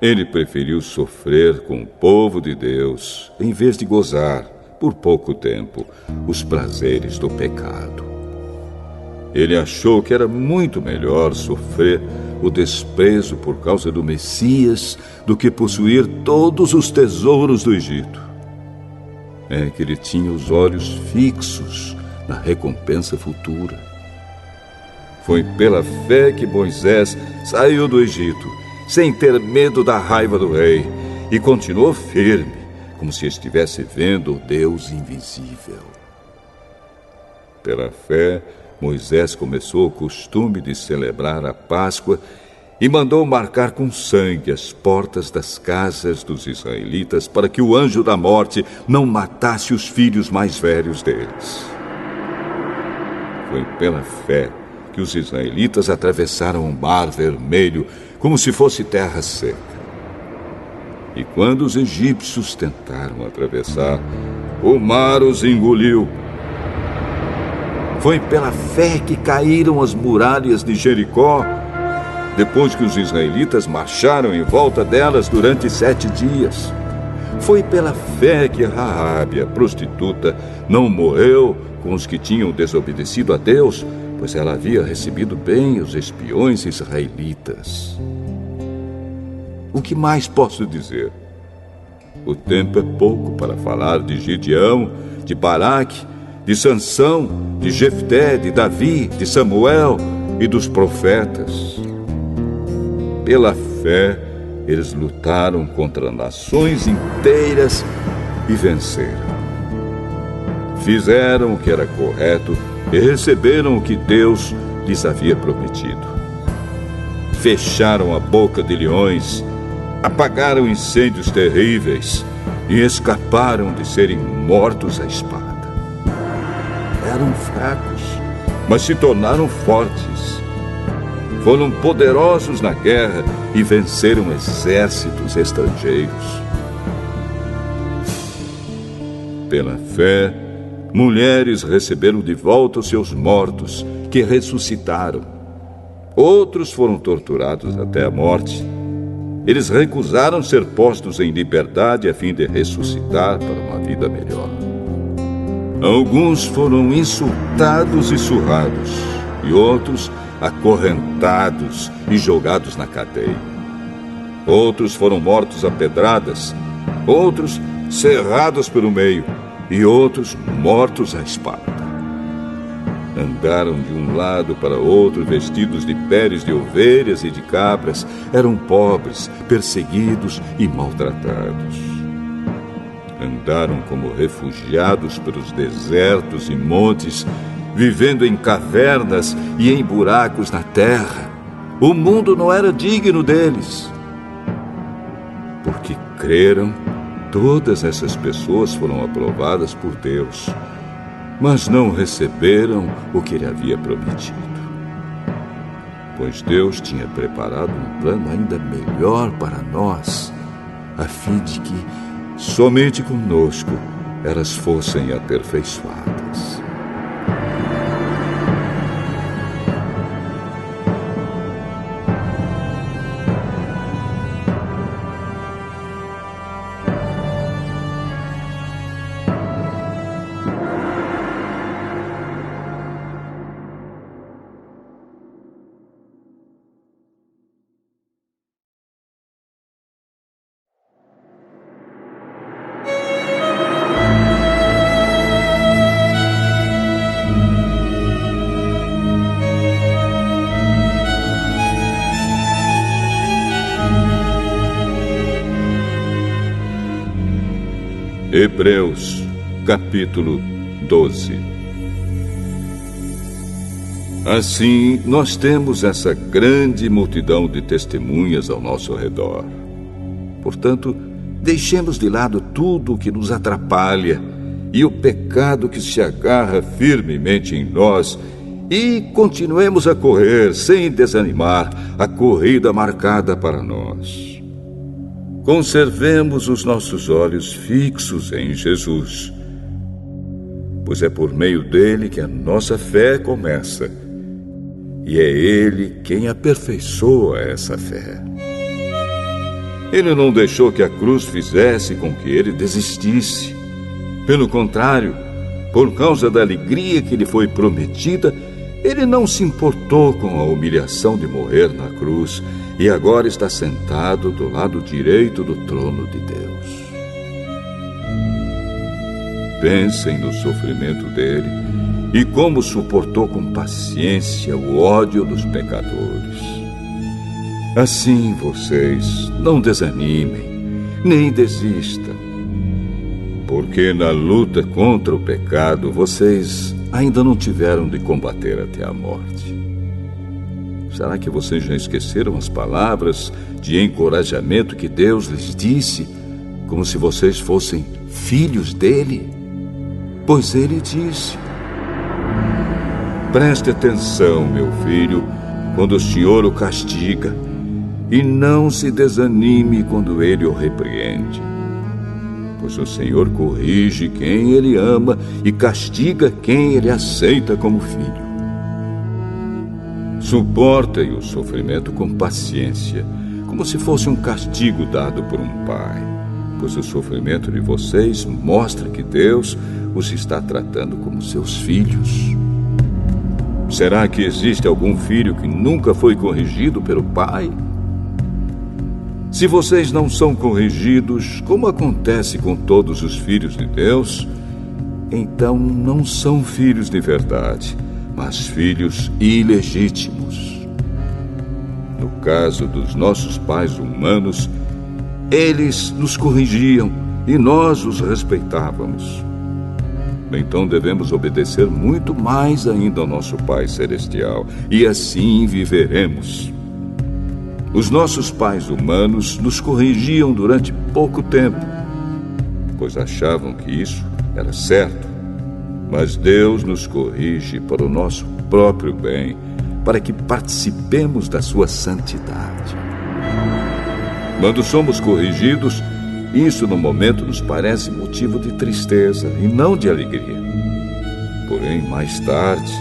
Ele preferiu sofrer com o povo de Deus, em vez de gozar, por pouco tempo, os prazeres do pecado. Ele achou que era muito melhor sofrer o desprezo por causa do Messias do que possuir todos os tesouros do Egito. É que ele tinha os olhos fixos na recompensa futura. Foi pela fé que Moisés saiu do Egito, sem ter medo da raiva do rei, e continuou firme, como se estivesse vendo o Deus invisível. Pela fé, Moisés começou o costume de celebrar a Páscoa e mandou marcar com sangue as portas das casas dos israelitas para que o anjo da morte não matasse os filhos mais velhos deles. Foi pela fé que os israelitas atravessaram o Mar Vermelho como se fosse terra seca. E quando os egípcios tentaram atravessar, o mar os engoliu. Foi pela fé que caíram as muralhas de Jericó, depois que os israelitas marcharam em volta delas durante 7 dias. Foi pela fé que Raabe, a prostituta, não morreu com os que tinham desobedecido a Deus, pois ela havia recebido bem os espiões israelitas. O que mais posso dizer? O tempo é pouco para falar de Gideão, de Baraque, de Sansão, de Jefté, de Davi, de Samuel e dos profetas. Pela fé, eles lutaram contra nações inteiras e venceram. Fizeram o que era correto e receberam o que Deus lhes havia prometido. Fecharam a boca de leões, apagaram incêndios terríveis e escaparam de serem mortos à espada. Eram fracos, mas se tornaram fortes. Foram poderosos na guerra e venceram exércitos estrangeiros. Pela fé, mulheres receberam de volta os seus mortos, que ressuscitaram. Outros foram torturados até a morte. Eles recusaram ser postos em liberdade a fim de ressuscitar para uma vida melhor. Alguns foram insultados e surrados, e outros acorrentados e jogados na cadeia. Outros foram mortos a pedradas, outros cerrados pelo meio, e outros mortos à espada. Andaram de um lado para outro vestidos de peles de ovelhas e de cabras. Eram pobres, perseguidos e maltratados. Andaram como refugiados pelos desertos e montes, vivendo em cavernas e em buracos na terra. O mundo não era digno deles. Porque creram, todas essas pessoas foram aprovadas por Deus, mas não receberam o que ele havia prometido. Pois Deus tinha preparado um plano ainda melhor para nós, a fim de que somente conosco elas fossem aperfeiçoadas. Hebreus, capítulo 12. Assim, nós temos essa grande multidão de testemunhas ao nosso redor. Portanto, deixemos de lado tudo o que nos atrapalha e o pecado que se agarra firmemente em nós e continuemos a correr, sem desanimar, a corrida marcada para nós. Conservemos os nossos olhos fixos em Jesus, pois é por meio dele que a nossa fé começa, e é ele quem aperfeiçoa essa fé. Ele não deixou que a cruz fizesse com que ele desistisse. Pelo contrário, por causa da alegria que lhe foi prometida, ele não se importou com a humilhação de morrer na cruz e agora está sentado do lado direito do trono de Deus. Pensem no sofrimento dele e como suportou com paciência o ódio dos pecadores. Assim vocês não desanimem, nem desistam, porque na luta contra o pecado vocês ainda não tiveram de combater até a morte. Será que vocês já esqueceram as palavras de encorajamento que Deus lhes disse, como se vocês fossem filhos dele? Pois ele disse: preste atenção, meu filho, quando o Senhor o castiga, e não se desanime quando ele o repreende. Pois o Senhor corrige quem ele ama e castiga quem ele aceita como filho. Suportem o sofrimento com paciência, como se fosse um castigo dado por um pai, pois o sofrimento de vocês mostra que Deus os está tratando como seus filhos. Será que existe algum filho que nunca foi corrigido pelo pai? Se vocês não são corrigidos, como acontece com todos os filhos de Deus, então não são filhos de verdade, mas filhos ilegítimos. No caso dos nossos pais humanos, eles nos corrigiam e nós os respeitávamos. Então devemos obedecer muito mais ainda ao nosso Pai Celestial, e assim viveremos. Os nossos pais humanos nos corrigiam durante pouco tempo, pois achavam que isso era certo. Mas Deus nos corrige para o nosso próprio bem, para que participemos da sua santidade. Quando somos corrigidos, isso no momento nos parece motivo de tristeza e não de alegria. Porém, mais tarde,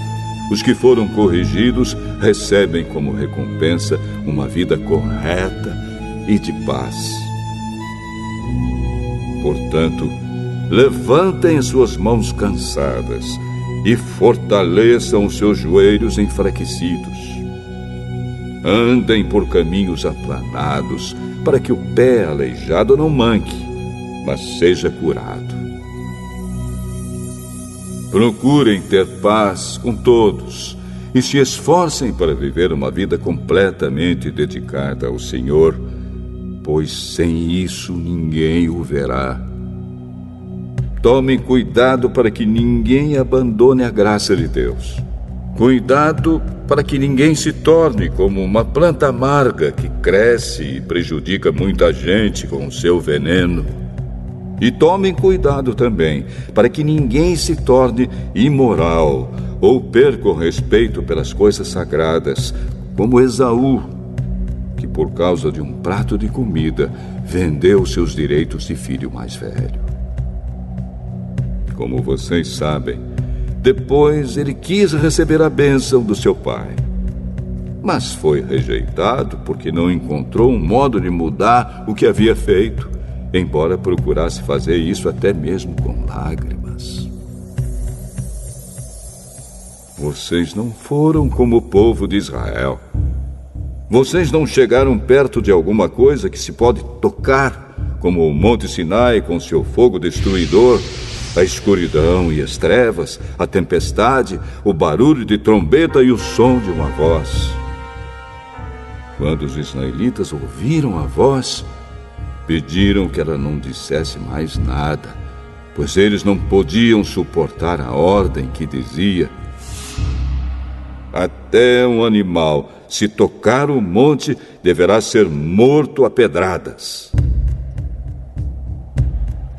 os que foram corrigidos recebem como recompensa uma vida correta e de paz. Portanto, levantem as suas mãos cansadas e fortaleçam os seus joelhos enfraquecidos. Andem por caminhos aplanados, para que o pé aleijado não manque, mas seja curado. Procurem ter paz com todos e se esforcem para viver uma vida completamente dedicada ao Senhor, pois sem isso ninguém o verá. Tomem cuidado para que ninguém abandone a graça de Deus. Cuidado para que ninguém se torne como uma planta amarga que cresce e prejudica muita gente com o seu veneno. E tomem cuidado também para que ninguém se torne imoral ou perca o respeito pelas coisas sagradas, como Esaú, que por causa de um prato de comida vendeu seus direitos de filho mais velho. Como vocês sabem, depois ele quis receber a bênção do seu pai, mas foi rejeitado porque não encontrou um modo de mudar o que havia feito, embora procurasse fazer isso até mesmo com lágrimas. Vocês não foram como o povo de Israel. Vocês não chegaram perto de alguma coisa que se pode tocar, como o Monte Sinai com seu fogo destruidor, a escuridão e as trevas, a tempestade, o barulho de trombeta e o som de uma voz. Quando os israelitas ouviram a voz, pediram que ela não dissesse mais nada pois eles não podiam suportar a ordem que dizia: até um animal, se tocar o monte, deverá ser morto a pedradas.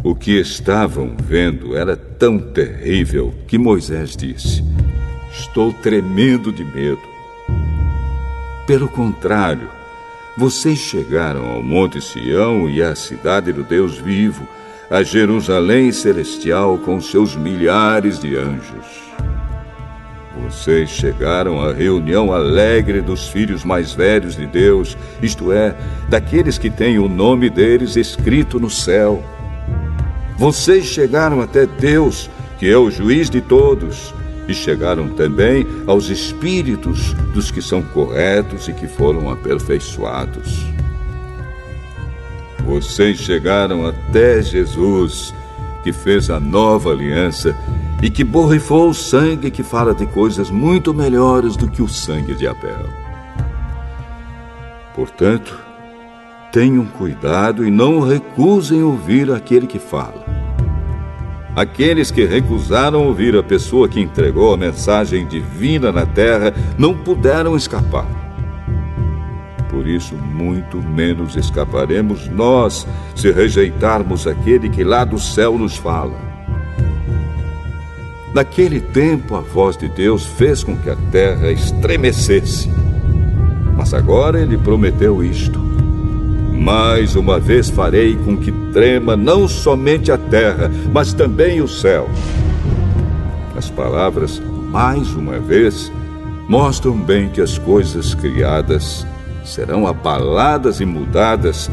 O que estavam vendo era tão terrível que Moisés disse: estou tremendo de medo. Pelo contrário, vocês chegaram ao Monte Sião e à cidade do Deus vivo, a Jerusalém celestial com seus milhares de anjos. Vocês chegaram à reunião alegre dos filhos mais velhos de Deus, isto é, daqueles que têm o nome deles escrito no céu. Vocês chegaram até Deus, que é o juiz de todos, e chegaram também aos espíritos dos que são corretos e que foram aperfeiçoados. Vocês chegaram até Jesus, que fez a nova aliança e que borrifou o sangue que fala de coisas muito melhores do que o sangue de Abel. Portanto, tenham cuidado e não recusem ouvir aquele que fala. Aqueles que recusaram ouvir a pessoa que entregou a mensagem divina na terra não puderam escapar. Por isso, muito menos escaparemos nós se rejeitarmos aquele que lá do céu nos fala. Naquele tempo, a voz de Deus fez com que a terra estremecesse. Mas agora ele prometeu isto: mais uma vez farei com que trema não somente a terra, mas também o céu. As palavras "mais uma vez" mostram bem que as coisas criadas serão abaladas e mudadas,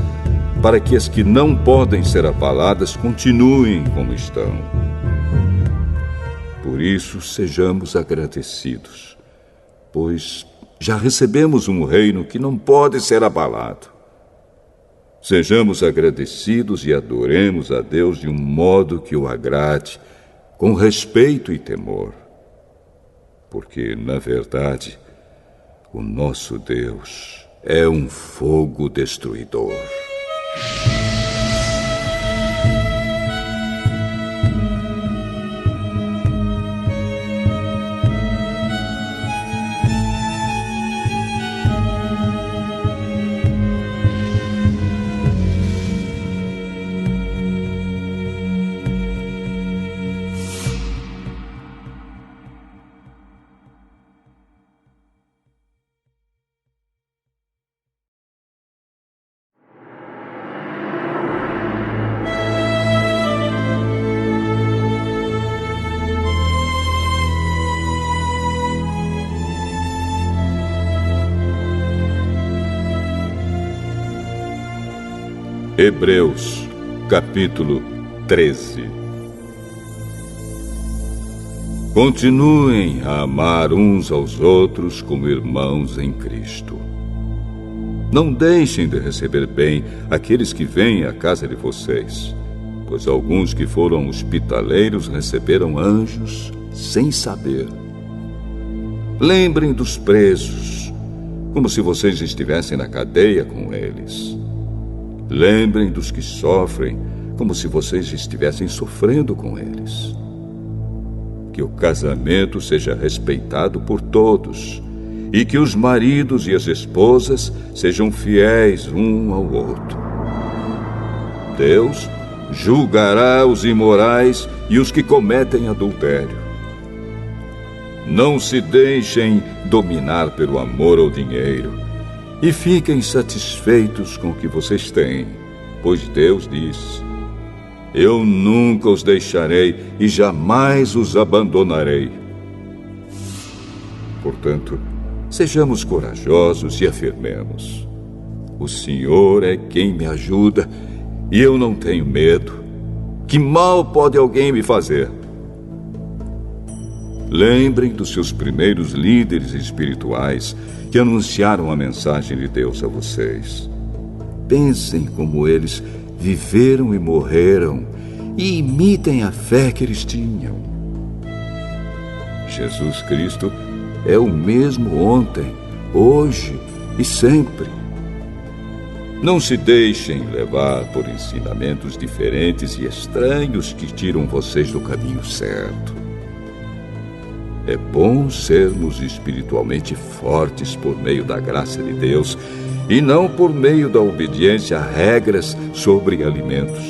para que as que não podem ser abaladas continuem como estão. Por isso, sejamos agradecidos, pois já recebemos um reino que não pode ser abalado. Sejamos agradecidos e adoremos a Deus de um modo que o agrade, com respeito e temor. Porque, na verdade, o nosso Deus é um fogo destruidor. Hebreus, capítulo 13. Continuem a amar uns aos outros como irmãos em Cristo. Não deixem de receber bem aqueles que vêm à casa de vocês, pois alguns que foram hospitaleiros receberam anjos sem saber. Lembrem dos presos, como se vocês estivessem na cadeia com eles. Lembrem dos que sofrem, como se vocês estivessem sofrendo com eles. Que o casamento seja respeitado por todos, e que os maridos e as esposas sejam fiéis um ao outro. Deus julgará os imorais e os que cometem adultério. Não se deixem dominar pelo amor ao dinheiro, e fiquem satisfeitos com o que vocês têm, pois Deus diz: eu nunca os deixarei e jamais os abandonarei. Portanto, sejamos corajosos e afirmemos: o Senhor é quem me ajuda e eu não tenho medo. Que mal pode alguém me fazer? Lembrem dos seus primeiros líderes espirituais que anunciaram a mensagem de Deus a vocês. Pensem como eles viveram e morreram e imitem a fé que eles tinham. Jesus Cristo é o mesmo ontem, hoje e sempre. Não se deixem levar por ensinamentos diferentes e estranhos que tiram vocês do caminho certo. É bom sermos espiritualmente fortes por meio da graça de Deus e não por meio da obediência a regras sobre alimentos.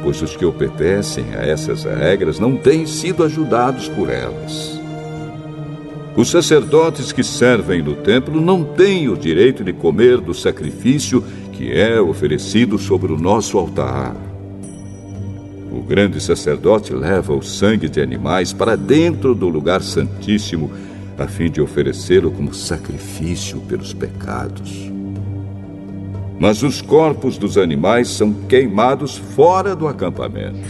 Pois os que obedecem a essas regras não têm sido ajudados por elas. Os sacerdotes que servem no templo não têm o direito de comer do sacrifício que é oferecido sobre o nosso altar. O grande sacerdote leva o sangue de animais para dentro do lugar santíssimo, a fim de oferecê-lo como sacrifício pelos pecados. Mas os corpos dos animais são queimados fora do acampamento.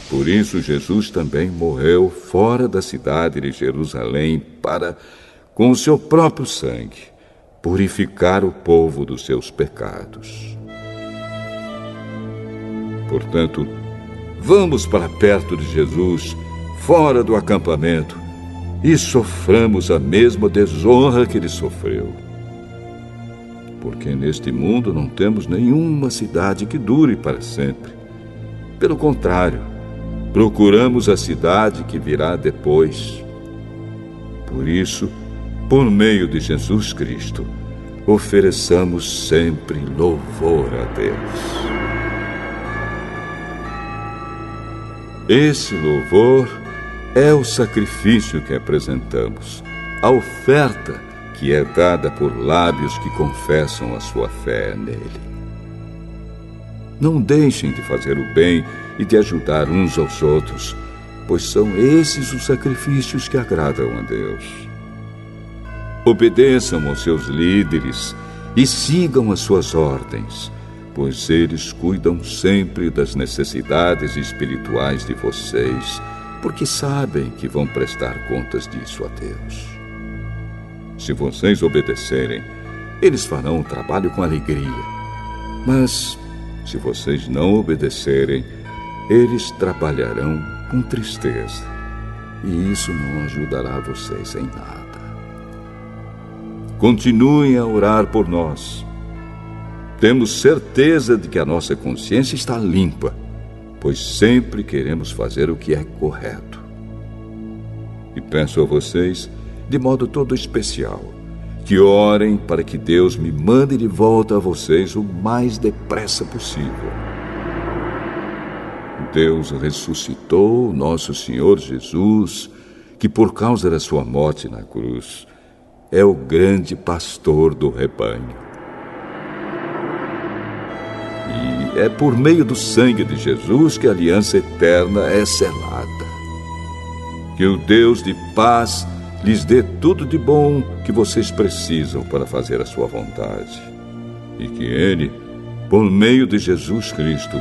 Por isso Jesus também morreu fora da cidade de Jerusalém para, com o seu próprio sangue, purificar o povo dos seus pecados. Portanto, vamos para perto de Jesus, fora do acampamento, e soframos a mesma desonra que ele sofreu. Porque neste mundo não temos nenhuma cidade que dure para sempre. Pelo contrário, procuramos a cidade que virá depois. Por isso, por meio de Jesus Cristo, ofereçamos sempre louvor a Deus. Esse louvor é o sacrifício que apresentamos, a oferta que é dada por lábios que confessam a sua fé nele. Não deixem de fazer o bem e de ajudar uns aos outros, pois são esses os sacrifícios que agradam a Deus. Obedeçam aos seus líderes e sigam as suas ordens, pois eles cuidam sempre das necessidades espirituais de vocês, porque sabem que vão prestar contas disso a Deus. Se vocês obedecerem, eles farão o trabalho com alegria. Mas, se vocês não obedecerem, eles trabalharão com tristeza. E isso não ajudará vocês em nada. Continuem a orar por nós. Temos certeza de que a nossa consciência está limpa, pois sempre queremos fazer o que é correto. E peço a vocês, de modo todo especial, que orem para que Deus me mande de volta a vocês o mais depressa possível. Deus ressuscitou nosso Senhor Jesus, que por causa da sua morte na cruz, é o grande pastor do rebanho. E é por meio do sangue de Jesus que a aliança eterna é selada. Que o Deus de paz lhes dê tudo de bom que vocês precisam para fazer a sua vontade. E que Ele, por meio de Jesus Cristo,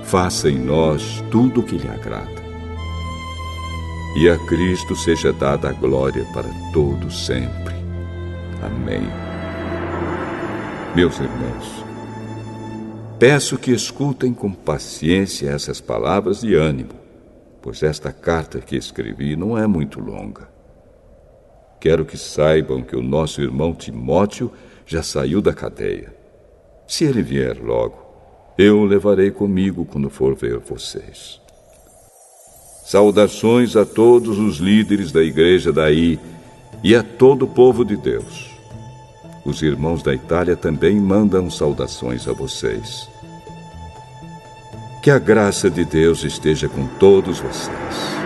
faça em nós tudo o que lhe agrada. E a Cristo seja dada a glória para todos sempre. Amém. Meus irmãos, peço que escutem com paciência essas palavras de ânimo, pois esta carta que escrevi não é muito longa. Quero que saibam que o nosso irmão Timóteo já saiu da cadeia. Se ele vier logo, eu o levarei comigo quando for ver vocês. Saudações a todos os líderes da igreja daí e a todo o povo de Deus. Os irmãos da Itália também mandam saudações a vocês. Que a graça de Deus esteja com todos vocês.